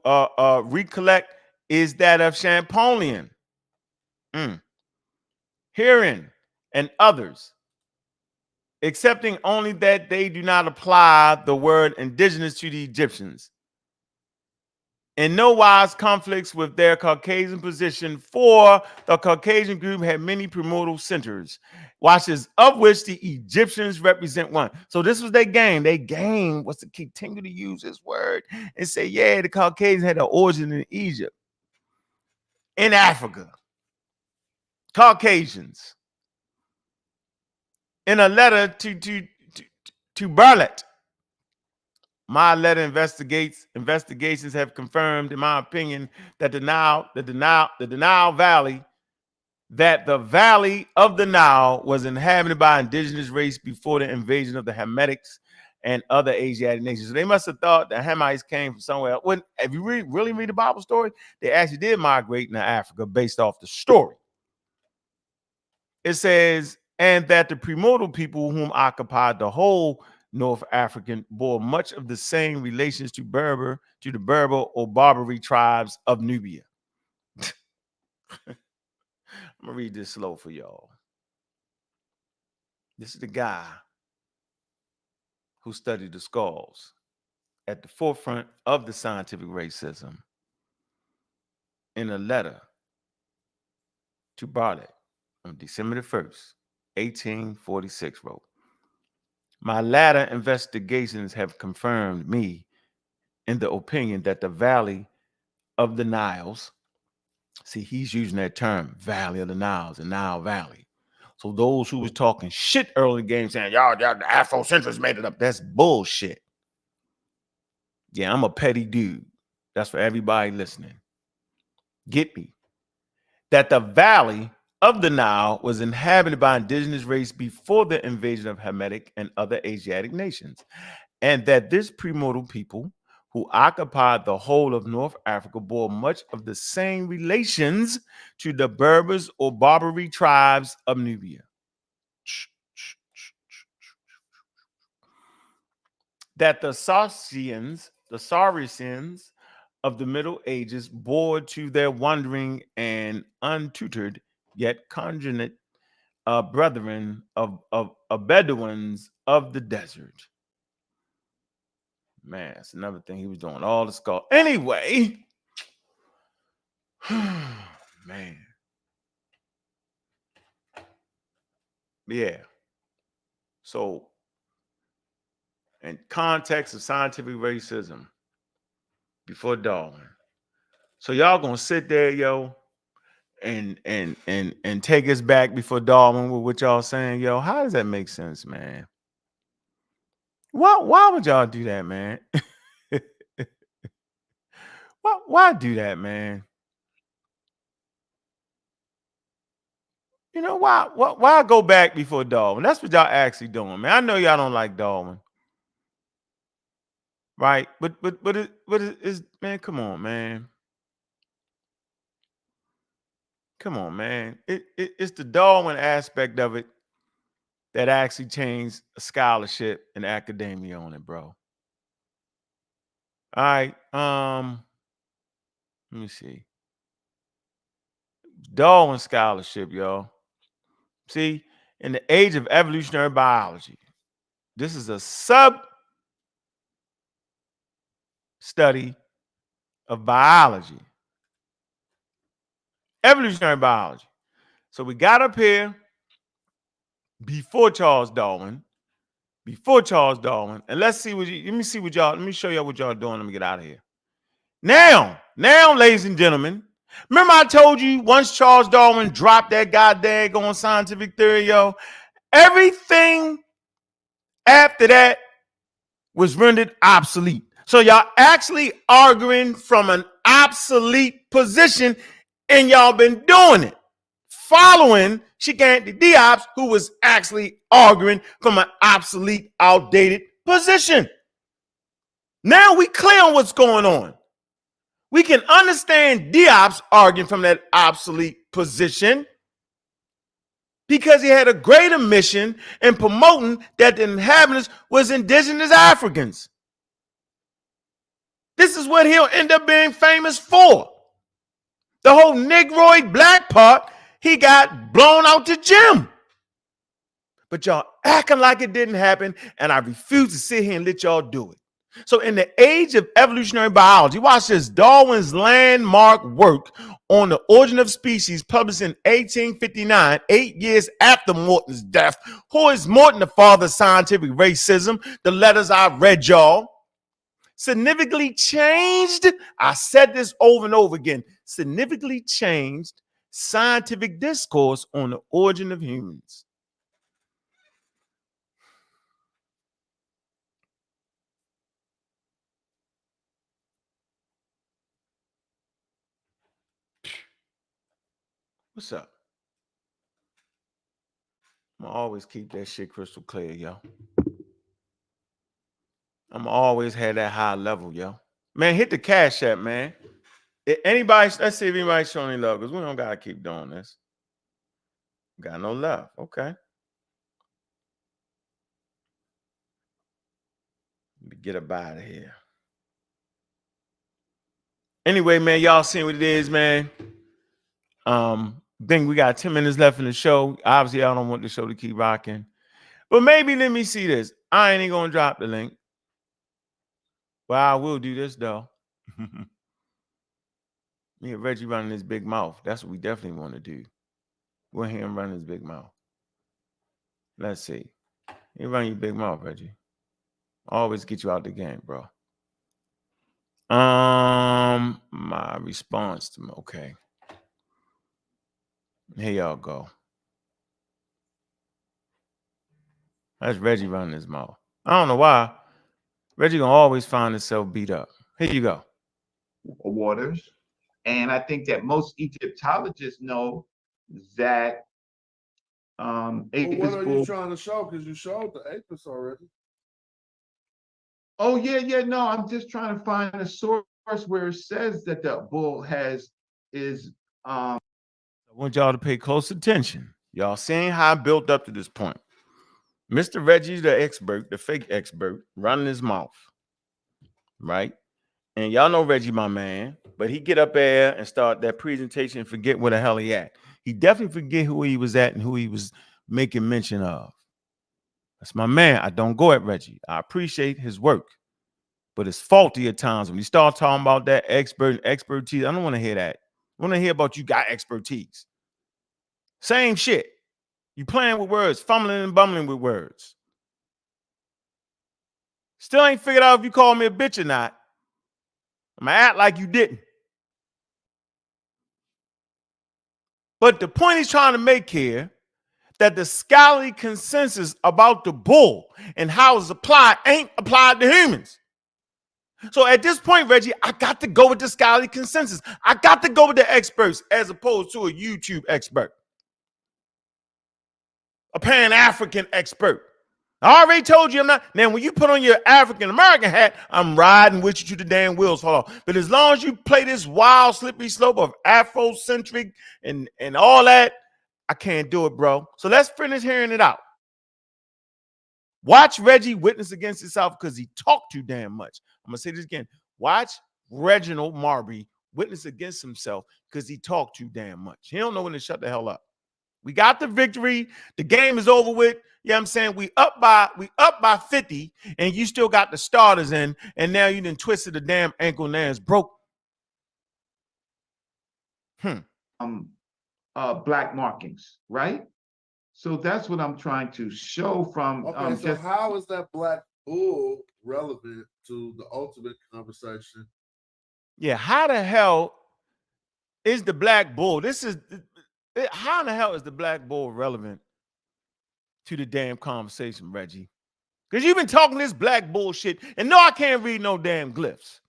recollect, is that of Champollion, Heron, and others, excepting only that they do not apply the word indigenous to the Egyptians. In no wise conflicts with their Caucasian position, for the Caucasian group had many primordial centers, watches of which the Egyptians represent one. So this was their game. Their game was to continue to use this word and say, yeah, the Caucasians had an origin in Egypt, in Africa. Caucasians. In a letter to Bartlett, my letter investigations have confirmed, in my opinion, that the valley of the Nile was inhabited by indigenous race before the invasion of the Hamites and other Asiatic nations. So they must have thought the Hamites came from somewhere. When if you really read the Bible story, they actually did migrate into Africa based off the story. It says, and that the primordial people whom occupied the whole North African bore much of the same relations to the Berber or Barbary tribes of Nubia. I'm gonna read this slow for y'all. This is the guy who studied the skulls at the forefront of the scientific racism in a letter to Bartlett on December the 1st, 1846 wrote, my latter investigations have confirmed me in the opinion that the valley of the Niles, see, he's using that term, Valley of the Niles, the Nile Valley. So those who was talking shit early in the game saying, y'all, the Afrocentrics made it up, that's bullshit. Yeah, I'm a petty dude. That's for everybody listening. Get me. That the valley of the Nile was inhabited by indigenous race before the invasion of Hamitic and other Asiatic nations, and that this primordial people who occupied the whole of North Africa bore much of the same relations to the Berbers or Barbary tribes of Nubia. That the Saracens of the Middle Ages bore to their wandering and untutored yet congenite brethren of Bedouins of the desert. Man, that's another thing he was doing. All the skull. Anyway, man. Yeah. So, in context of scientific racism before Darwin. So y'all gonna sit there, yo, and take us back before Darwin with what y'all saying, yo. How does that make sense, man? Why would y'all do that, man? why do that, man? You know, why go back before Darwin? That's what y'all actually doing, man. I know y'all don't like Darwin. Right? But it's man, come on, man. Come on, man. It's the Darwin aspect of it that actually changed scholarship and academia on it, bro. All right. Let me see. Darwin scholarship, y'all. See, in the age of evolutionary biology, this is a sub study of biology. Evolutionary biology. So we got up here before Charles Darwin. And let me show y'all what y'all doing. Let me get out of here. Now, ladies and gentlemen, remember I told you once Charles Darwin dropped that goddamn on scientific theory, yo, everything after that was rendered obsolete. So y'all actually arguing from an obsolete position, and y'all been doing it. Following Shigante Diop's, who was actually arguing from an obsolete, outdated position. Now we clear on what's going on. We can understand Diop's arguing from that obsolete position because he had a greater mission in promoting that the inhabitants was indigenous Africans. This is what he'll end up being famous for. The whole Negroid black part, he got blown out the gym. But y'all acting like it didn't happen, and I refuse to sit here and let y'all do it. So in the age of evolutionary biology, watch this, Darwin's landmark work on the origin of species, published in 1859, 8 years after Morton's death. Who is Morton, the father of scientific racism? The letters I read y'all. Significantly changed, I said this over and over again, significantly changed scientific discourse on the origin of humans. What's up? I'm gonna always keep that shit crystal clear, yo. I'm always had that high level, yo. Man, hit the cash app, man. Anybody, let's see if anybody showing any love, because we don't gotta keep doing this. Got no love. Okay. Let me get up out of here. Anyway, man, y'all seen what it is, man. Think we got 10 minutes left in the show. Obviously, I don't want the show to keep rocking. But maybe let me see this. I ain't gonna drop the link. But I will do this though. Me and Reggie running his big mouth. That's what we definitely want to do. We'll hear him running his big mouth. Let's see. You run your big mouth, Reggie. Always get you out the game, bro. My response to okay. Here y'all go. That's Reggie running his mouth. I don't know why. Reggie gonna always find himself beat up. Here you go. Waters. And I think that most Egyptologists know that Well, Apis what are bull. you trying to show? Because you showed the Apis already. Oh yeah, no. I'm just trying to find a source where it says that the bull is. I want y'all to pay close attention. Y'all seeing how I built up to this point. Mr. Reggie's the expert, the fake expert, running his mouth. Right? And y'all know Reggie, my man, but he get up there and start that presentation and forget where the hell he at. He definitely forget who he was at and who he was making mention of. That's my man. I don't go at Reggie. I appreciate his work, but it's faulty at times when you start talking about that expertise. I don't want to hear that. I want to hear about you got expertise. Same shit. You playing with words, fumbling and bumbling with words. Still ain't figured out if you call me a bitch or not. I'm gonna act like you didn't. But the point he's trying to make here, that the scholarly consensus about the bull and how it's applied ain't applied to humans. So at this point, Reggie, I got to go with the scholarly consensus. I got to go with the experts as opposed to a YouTube expert, a Pan-African expert. I already told you I'm not. Now, when you put on your African-American hat, I'm riding with you to the damn wheels fall off. But as long as you play this wild, slippery slope of Afrocentric and all that, I can't do it, bro. So let's finish hearing it out. Watch Reggie witness against himself because he talked too damn much. I'm going to say this again. Watch Reginald Marby witness against himself because he talked too damn much. He don't know when to shut the hell up. We got the victory. The game is over with. You know what I'm saying? We up by 50, and you still got the starters in, and now you done twisted the damn ankle, now it's broke. Black markings, right? So that's what I'm trying to show from. Okay, so how is that black bull relevant to the ultimate conversation? Yeah, how the hell is the black bull? How in the hell is the black bull relevant to the damn conversation, Reggie? Because you've been talking this black bullshit, and no, I can't read no damn glyphs.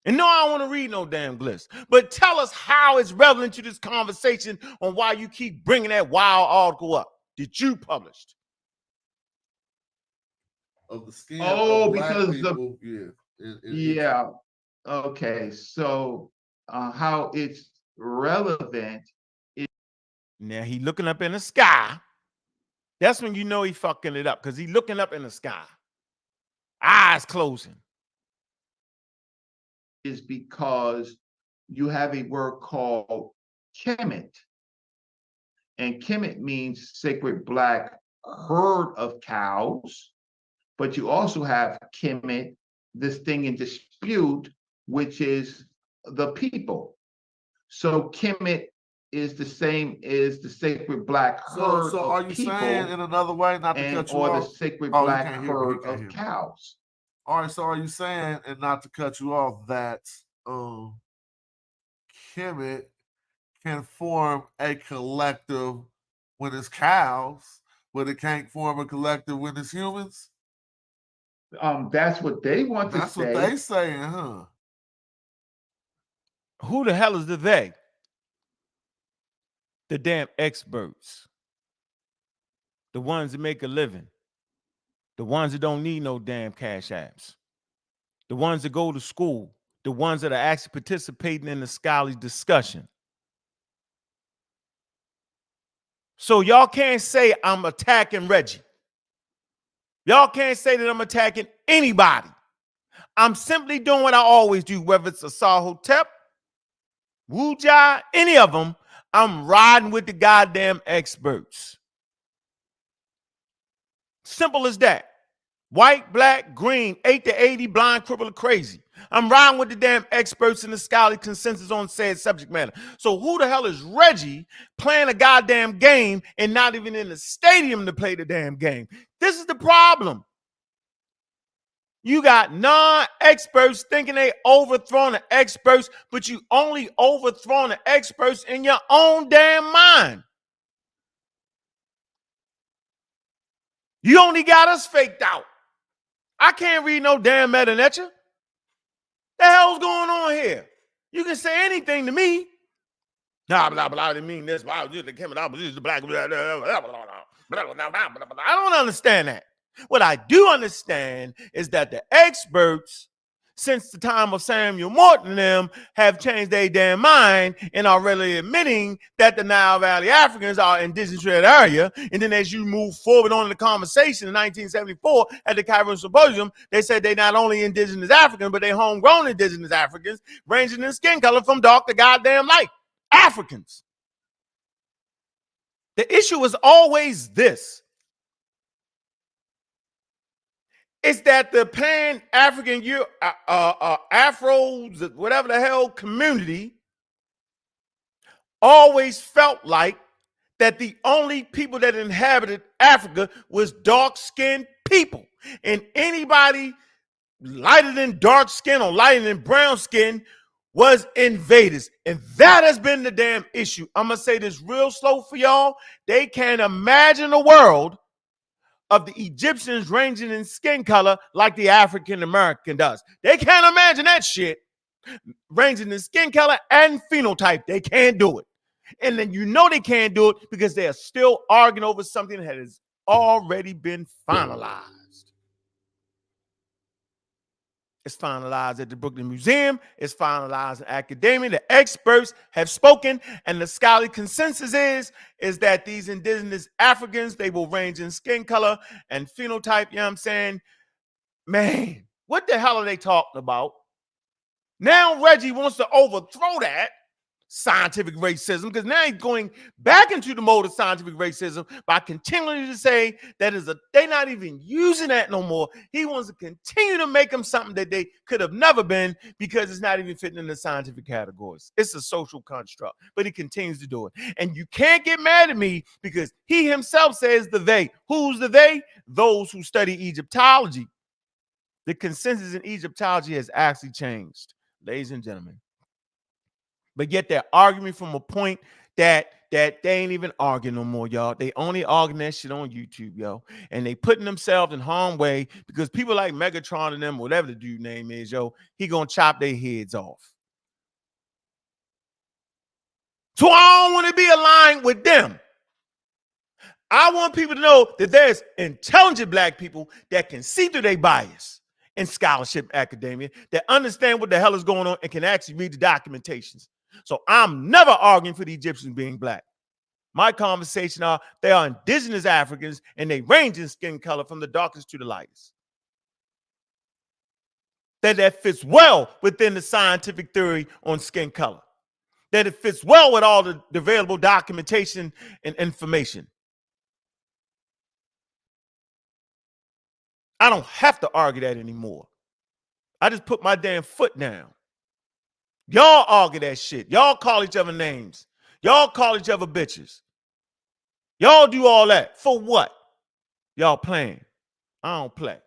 And no, I don't want to read no damn glyphs. But tell us how it's relevant to this conversation on why you keep bringing that wild article up that you published. Of the skin Oh, of black because people, yeah. Okay, so how it's relevant. Now he looking up in the sky. That's when you know he fucking it up, because he looking up in the sky. Eyes closing. Is because you have a word called Kemet. And Kemet means sacred black herd of cows. But you also have Kemet, this thing in dispute, which is the people. So Kemet is the same as the sacred black herd so of are you people, saying in another way, not to cut you or off? the sacred Oh, black herd of cows. All right, so are you saying, and not to cut you off, that Kemet can form a collective when it's cows, but it can't form a collective when it's humans? That's what they want to say. That's what they saying, huh? Who the hell is the they? The damn experts. The ones that make a living. The ones that don't need no damn cash apps. the ones that go to school, the ones that are actually participating in the scholarly discussion. So y'all can't say I'm attacking Reggie. Y'all can't say that I'm attacking anybody. I'm simply doing what I always do, whether it's Asar Hotep, Wuja, any of them. I'm riding with the goddamn experts. Simple as that. White, black, green, 8 to 80, blind, crippled, or crazy. I'm riding with the damn experts in the scholarly consensus on said subject matter. So who the hell is Reggie playing a goddamn game and not even in the stadium to play the damn game? This is the problem. You got non-experts thinking they overthrowing the experts, but you only overthrowing the experts in your own damn mind. You only got us faked out. I can't read no damn Metanetia. The hell's going on here? You can say anything to me. Nah, blah, blah, I didn't mean this. I don't understand that. What I do understand is that the experts, since the time of Samuel Morton and them, have changed their damn mind and are really admitting that the Nile Valley Africans are indigenous to that area. And then as you move forward on the conversation in 1974 at the Cairo Symposium, they said they not only indigenous Africans, but they homegrown indigenous Africans, ranging in skin color from dark to goddamn light. Africans. The issue is always this. It's that the Pan-African Afros, whatever the hell community, always felt like that the only people that inhabited Africa was dark-skinned people. And anybody lighter than dark skin or lighter than brown skin was invaders. And that has been the damn issue. I'm going to say this real slow for y'all. They can't imagine a world of the Egyptians ranging in skin color like the African American does. They can't imagine that shit. Ranging in skin color and phenotype. They can't do it. And then you know they can't do it because they are still arguing over something that has already been finalized. It's finalized at the Brooklyn Museum. It's finalized in academia. The experts have spoken, and the scholarly consensus is that these indigenous Africans, they will range in skin color and phenotype. You know what I'm saying? Man, what the hell are they talking about? Now Reggie wants to overthrow that scientific racism because now he's going back into the mode of scientific racism by continuing to say that they're not even using that no more. He wants to continue to make them something that they could have never been because it's not even fitting in the scientific categories. It's a social construct, but he continues to do it. And you can't get mad at me because he himself says the they. Who's the they? Those who study Egyptology. The consensus in Egyptology has actually changed, ladies and gentlemen. But yet they're arguing from a point that they ain't even arguing no more, y'all. They only arguing that shit on YouTube, yo. And they putting themselves in harm's way because people like Megatron and them, whatever the dude name is, yo, he gonna chop their heads off. So I don't want to be aligned with them. I want people to know that there's intelligent black people that can see through their bias in scholarship academia, that understand what the hell is going on and can actually read the documentations. So I'm never arguing for the Egyptians being black. My conversation are they are indigenous Africans and they range in skin color from the darkest to the lightest. That fits well within the scientific theory on skin color. That it fits well with all the available documentation and information. I don't have to argue that anymore. I just put my damn foot down. Y'all argue that shit. Y'all call each other names. Y'all call each other bitches. Y'all do all that. For what? Y'all playing. I don't play.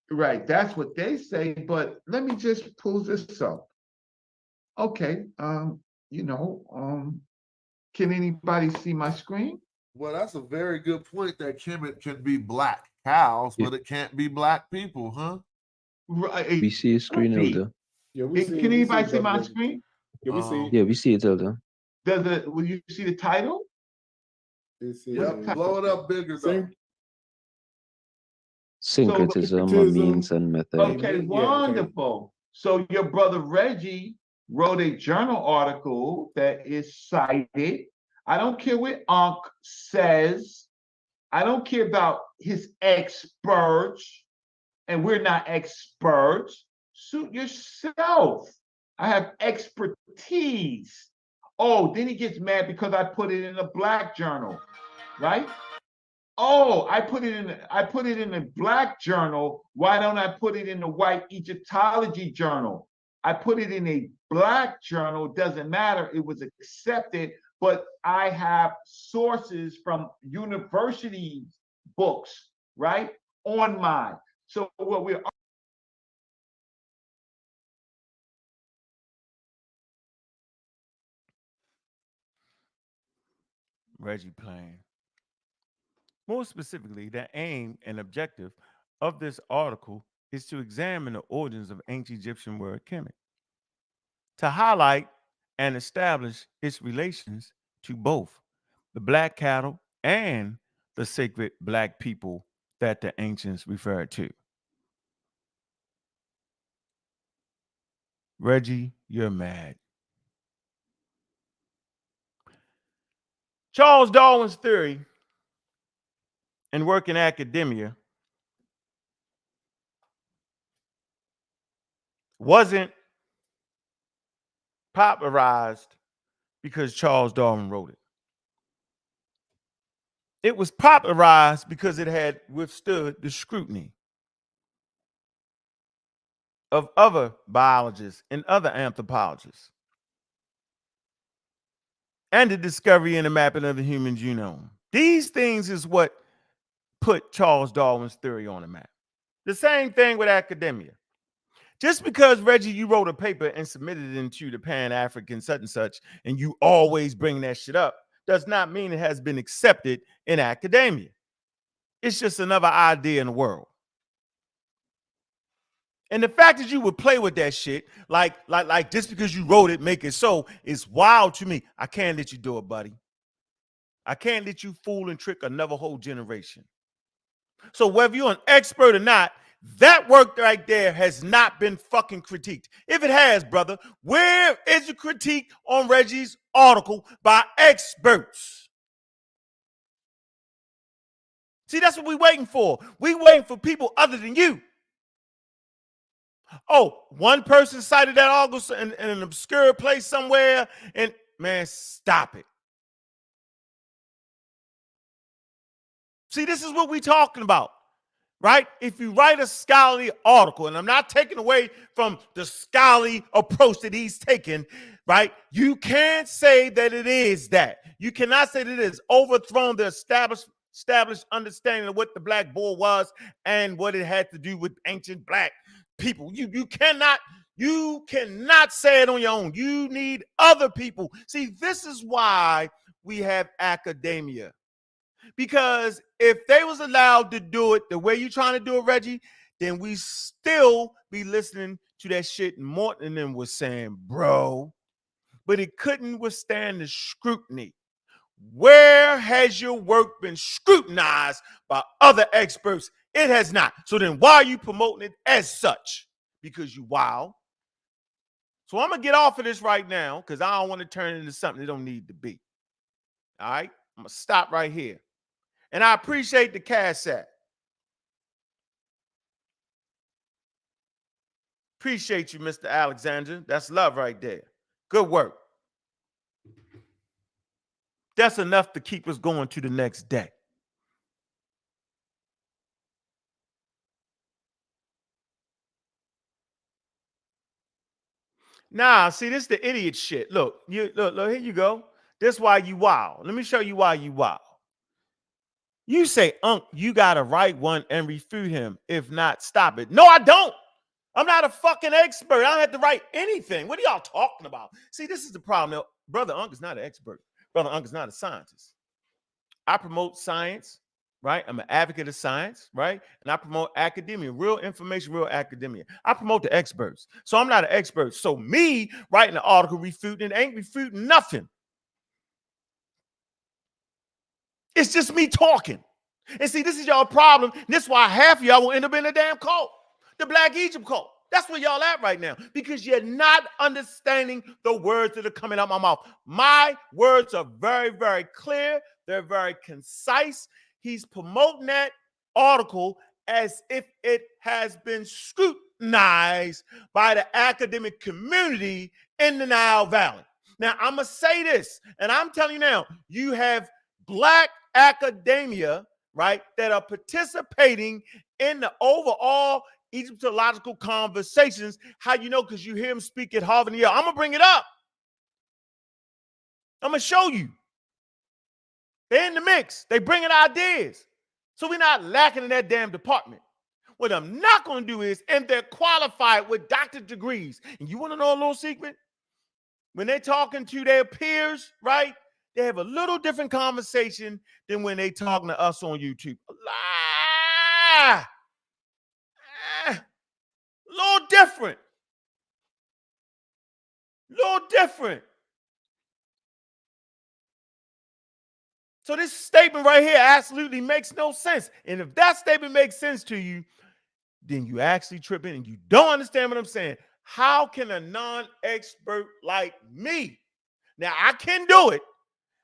Right. That's what they say. But let me just pull this up. Okay. Can anybody see my screen? Well, that's a very good point that Kemet can be black cows, but it can't be black people, huh? Right. We see a screen, Elder. Yeah, we Can anybody see my screen? Yeah, we see. Yeah, we see it, Elder. Will you see the title? Yep, blow it up bigger, though. Syncretism, a means and method. Okay, Yeah, okay. wonderful. So your brother Reggie wrote a journal article that is cited. I don't care what Ankh says. I don't care about his experts, and we're not experts. Suit yourself. I have expertise. Oh, then he gets mad because I put it in a black journal, right? Oh, I put it in the black journal. Why don't I put it in the white Egyptology journal? I put it in a black journal. Doesn't matter. It was accepted, but I have sources from university books, right, on mine. So what we're Reggie playing. More specifically, the aim and objective of this article is to examine the origins of ancient Egyptian word Kemet, to highlight and establish its relations to both the black cattle and the sacred black people that the ancients referred to. Reggie, you're mad. Charles Darwin's theory and work in academia wasn't popularized because Charles Darwin wrote it. It was popularized because it had withstood the scrutiny of other biologists and other anthropologists, and the discovery and the mapping of the human genome. These things is what put Charles Darwin's theory on the map. The same thing with academia. Just because, Reggie, you wrote a paper and submitted it into the Pan-African such and such, and you always bring that shit up, does not mean it has been accepted in academia. It's just another idea in the world. And the fact that you would play with that shit, like just because you wrote it, make it so, is wild to me. I can't let you do it, buddy. I can't let you fool and trick another whole generation. So whether you're an expert or not, that work right there has not been fucking critiqued. If it has, brother, where is the critique on Reggie's article by experts? See, that's what we're waiting for. We waiting for people other than you. Oh, one person cited that article in an obscure place somewhere, and man, stop it. See, this is what we're talking about, right? If you write a scholarly article, and I'm not taking away from the scholarly approach that he's taken, right? You can't say that it is that. You cannot say that it has overthrown the established understanding of what the black bull was and what it had to do with ancient black people. You cannot say it on your own. You need other people. See, this is why we have academia. Because if they was allowed to do it the way you're trying to do it, Reggie, then we still be listening to that shit Morton and them was saying, bro. But it couldn't withstand the scrutiny. Where has your work been scrutinized by other experts? It has not. So then why are you promoting it as such? Because you wild. So I'm going to get off of this right now because I don't want to turn it into something it don't need to be. All right? I'm going to stop right here. And I appreciate the cash app. Appreciate you, Mr. Alexander. That's love right there. Good work. That's enough to keep us going to the next day. Nah, see, this is the idiot shit. Look, look, here you go. This is why you wild. Let me show you why you wild. You say, Unc, you got to write one and refute him. If not, stop it. No, I don't. I'm not a fucking expert. I don't have to write anything. What are y'all talking about? See, this is the problem. Brother Unc is not an expert. Brother Unc is not a scientist. I promote science, right? I'm an advocate of science, right? And I promote academia, real information, real academia. I promote the experts. So I'm not an expert. So me writing an article refuting ain't refuting nothing. It's just me talking. And see, this is y'all problem. This is why half of y'all will end up in a damn cult, the Black Egypt cult. That's where y'all at right now, because you're not understanding the words that are coming out my mouth. My words are very, very clear. They're very concise. He's promoting that article as if it has been scrutinized by the academic community in the Nile Valley. Now, I'm going to say this, and I'm telling you now, you have Black academia, right, that are participating in the overall Egyptological conversations. How you know? Because you hear him speak at Harvard and Yale. I'm going to bring it up. I'm going to show you. They're in the mix. They bringing ideas. So we're not lacking in that damn department. What I'm not going to do is, and they're qualified with doctorate degrees. And you want to know a little secret? When they're talking to their peers, right, they have a little different conversation than when they talking to us on YouTube. A little different. Little different. So this statement right here absolutely makes no sense. And if that statement makes sense to you, then you actually tripping and you don't understand what I'm saying. How can a non-expert like me, now I can do it,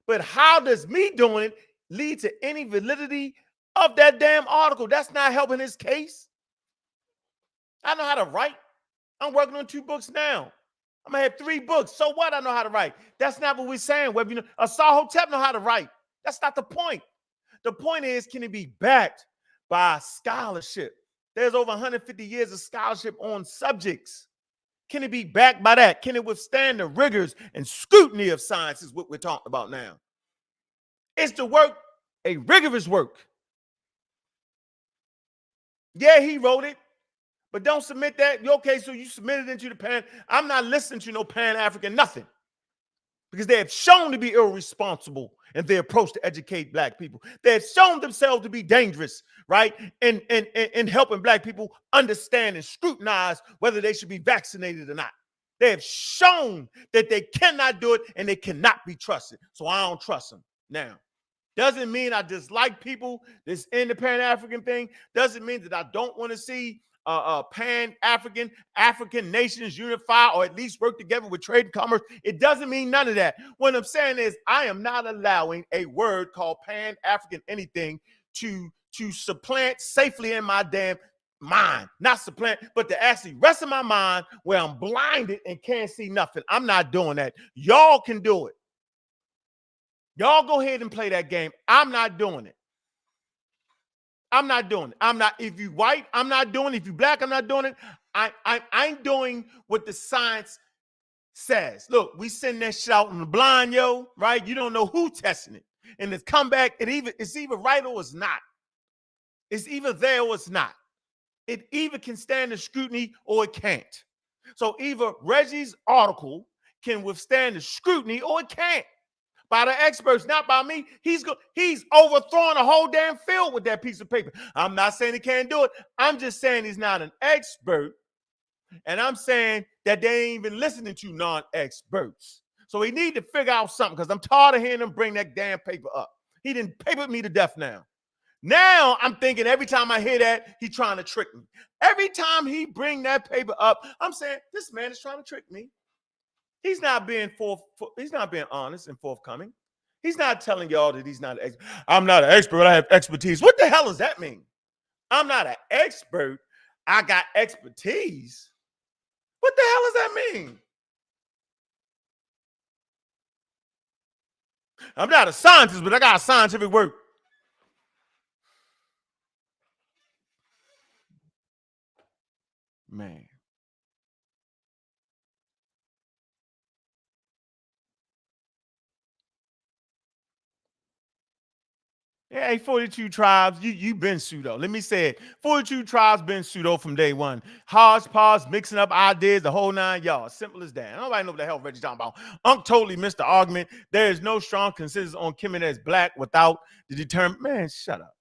but how does me doing it lead to any validity of that damn article? That's not helping his case. I know how to write. I'm working on 2 books now. I'm gonna have 3 books. So what? I know how to write. That's not what we're saying. Whether you know, Asahotep know how to write. That's not the point. The point is, can it be backed by scholarship? There's over 150 years of scholarship on subjects. Can it be backed by that? Can it withstand the rigors and scrutiny of science is what we're talking about now. It's the work, a rigorous work. Yeah, he wrote it, but don't submit that. Okay, so you submitted into the Pan. I'm not listening to no Pan-African nothing, because they have shown to be irresponsible in their approach to educate Black people. They have shown themselves to be dangerous, right? In helping Black people understand and scrutinize whether they should be vaccinated or not. They have shown that they cannot do it and they cannot be trusted. So I don't trust them. Now, doesn't mean I dislike people that's in the Pan-African thing. Doesn't mean that I don't want to see Pan-African, African nations unify or at least work together with trade and commerce. It doesn't mean none of that. What I'm saying is I am not allowing a word called Pan-African anything to supplant safely in my damn mind. Not supplant, but to actually rest in my mind where I'm blinded and can't see nothing. I'm not doing that. Y'all can do it. Y'all go ahead and play that game. I'm not doing it. I'm not doing it. I'm not. If you white, I'm not doing it. If you Black, I'm not doing it. I'm doing what the science says. Look, we send that shit out in the blind, yo, right? You don't know who testing it. And it's come back, it's either right or it's not. It's either there or it's not. It either can stand the scrutiny or it can't. So either Reggie's article can withstand the scrutiny or it can't. By the experts, not by me. He's overthrowing a whole damn field with that piece of paper. I'm not saying he can't do it. I'm just saying he's not an expert. And I'm saying that they ain't even listening to non-experts. So he need to figure out something, because I'm tired of hearing him bring that damn paper up. He didn't paper me to death now. Now I'm thinking every time I hear that, he's trying to trick me. Every time he bring that paper up, I'm saying, this man is trying to trick me. He's not being honest and forthcoming. He's not telling y'all that he's not an expert. I'm not an expert, I have expertise. What the hell does that mean? I'm not an expert, I got expertise. What the hell does that mean? I'm not a scientist, but I got scientific work. Man. Yeah, 42 tribes, you've been pseudo. Let me say it. 42 tribes been pseudo from day one. Hodgepodge, mixing up ideas, the whole 9 yards. Simple as that. Nobody know what the hell Reggie talking about. Unc totally missed the argument. There is no strong consensus on Kemet as Black without the determined. Man, shut up.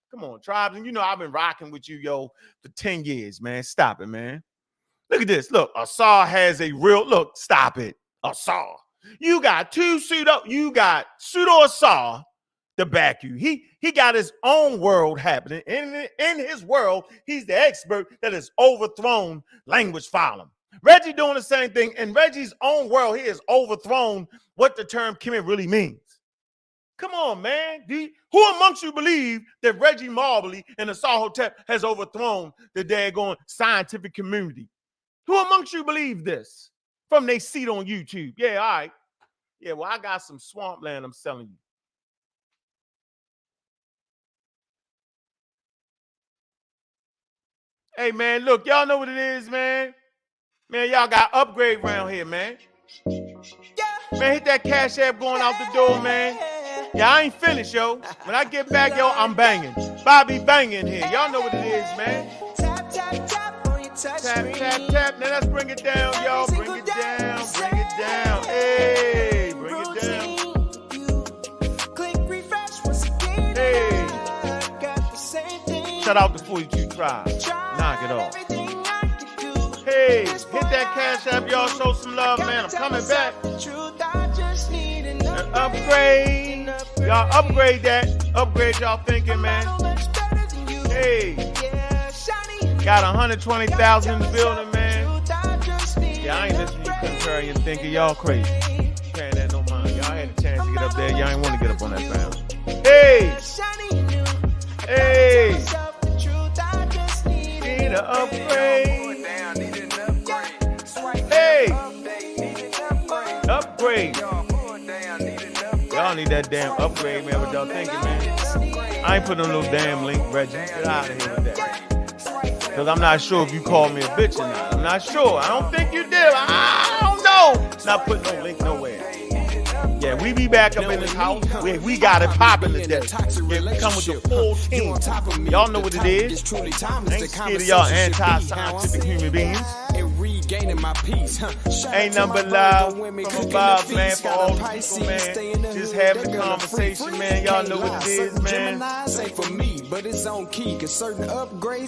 Come on, tribes. And you know I've been rocking with you, yo, for 10 years, man. Stop it, man. Look at this. Look, Asar has a real, look, stop it. Asar. You got 2 pseudo, you got pseudo Asar. to back you. He got his own world happening. In his world, he's the expert that has overthrown language folly. Reggie doing the same thing. In Reggie's own world, he has overthrown what the term Kemet really means. Come on, man. Who amongst you believe that Reggie Marbley and the Sahotep has overthrown the daggone scientific community? Who amongst you believe this? From their seat on YouTube. Yeah, all right. Yeah, well, I got some swampland I'm selling you. Hey, man, look, y'all know what it is, man. Man, y'all got upgrade around here, man. Man, hit that Cash App going out the door, man. Yeah, I ain't finished, yo. When I get back, yo, I'm banging. Bobby banging here. Y'all know what it is, man. Tap, tap, tap on your touch screen. Tap, tap, tap. Now let's bring it down, y'all. Bring it down. Bring it down. Hey, bring it down. Click refresh once again. Hey. Shout out to 42 Tribe. Knock it off. Hey, hit that Cash App, y'all. Show some love, man. I'm coming back. An upgrade. Y'all upgrade that. Upgrade y'all thinking, man. Hey. Got 120,000 in the building, man. Yeah, I ain't listening to you contrary and thinking y'all crazy. Paying that no mind. Y'all had a chance to get up there. Y'all ain't want to get up on that panel. Hey. Hey. Need an upgrade. Hey. Upgrade. Y'all need that damn upgrade, man. What y'all thinking, man? I ain't putting no little damn link, Reggie. Get out of here with that. Because I'm not sure if you called me a bitch or not. I'm not sure. I don't think you did. I don't know. Not putting no link nowhere. Yeah, we be back up in this house. We got it popping today. Yeah, we come with the full team. Y'all know what it is. I ain't scared of y'all anti-scientific human beings. Gaining my peace, ain't nothing but love from above, man, for all the people, man. Just having the conversation, man. Y'all know what it is, man.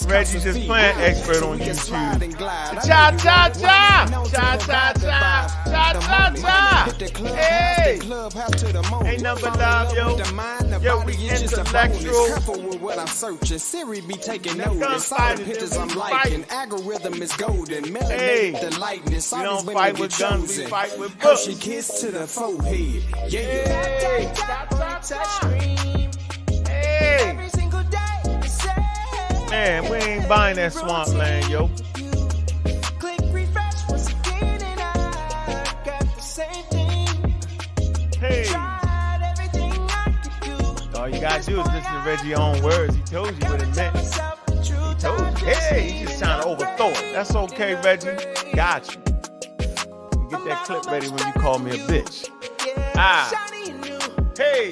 Reggie just playing expert on YouTube. Cha cha cha, cha cha cha, cha cha cha. Hey, ain't nothing but love, yo. Yo, we intellectual. Siri be taking notice. All the pictures I'm liking. Algorithm is golden. Hey. The lightness, we don't fight with guns, we fight with books. She kiss to the forehead. Yeah. Hey. Hey. Every single day. Man, we ain't buying that swampland, yo. Click refresh once again and I got the same thing. Hey. All you gotta do is listen to Reggie's own words. He told you what it meant. Hey, he's just trying to overthrow it. That's okay, Reggie. Got you. You get that clip ready when you call me a bitch. Ah. Hey.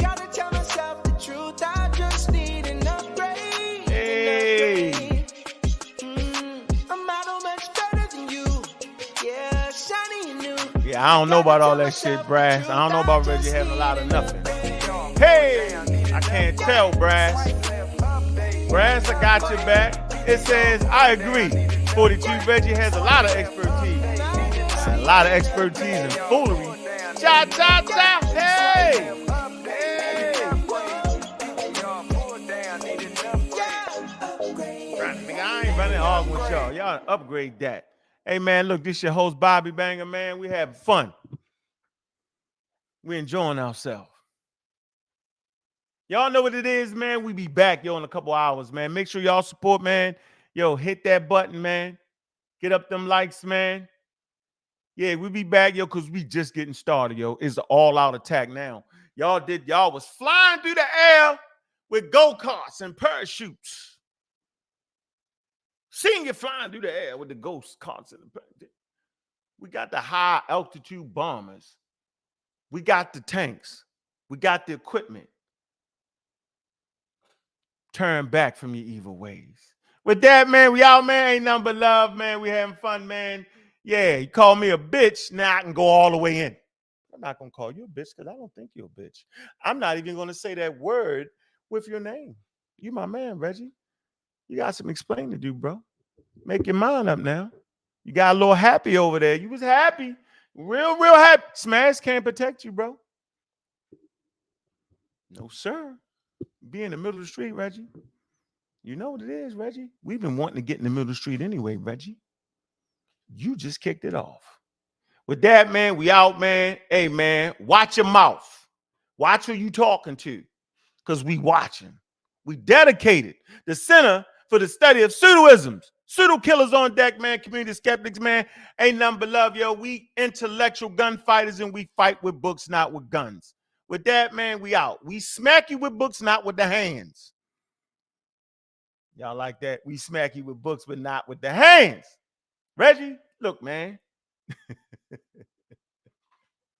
Hey. Yeah, I don't know about all that shit, Brass. I don't know about Reggie having a lot of nothing. Hey. I can't tell, Brass. Brass, I got your back. It says, I agree. 42 Reggie has a lot of expertise. A lot of expertise in foolery. Cha cha cha. Hey. Hey. I ain't running off with y'all. Y'all upgrade that. Hey, man, look, this your host, Bobby Banger, man. We having fun. We enjoying ourselves. Y'all know what it is, man. We be back, yo, in a couple hours, man. Make sure y'all support, man. Yo, hit that button, man. Get up them likes, man. Yeah, we be back, yo, because we just getting started, yo. It's an all-out attack now. Y'all was flying through the air with go-karts and parachutes. Seeing you flying through the air with the go-karts and the parachutes. We got the high-altitude bombers. We got the tanks. We got the equipment. Turn back from your evil ways. With that, man, we out, man. Ain't nothing but love, man. We having fun, man. Yeah, you call me a bitch. Now I can go all the way in. I'm not going to call you a bitch because I don't think you're a bitch. I'm not even going to say that word with your name. You my man, Reggie. You got some explaining to do, bro. Make your mind up now. You got a little happy over there. You was happy. Real happy. Smash can't protect you, bro. No, sir. be in the middle of the street, Reggie. You know what it is, Reggie. We've been wanting to get in the middle of the street anyway, Reggie. You just kicked it off. With that, man, we out, man. Hey, man, watch your mouth. Watch who you talking to, because we watching. We dedicated the Center for the Study of Pseudoisms. Pseudo killers on deck, man. Community skeptics, man. Ain't nothing but love, yo. We intellectual gunfighters, and we fight with books, not with guns. With that, man, we out. We smack you with books, not with the hands. Y'all like that? We smack you with books, but not with the hands. Reggie, look, man.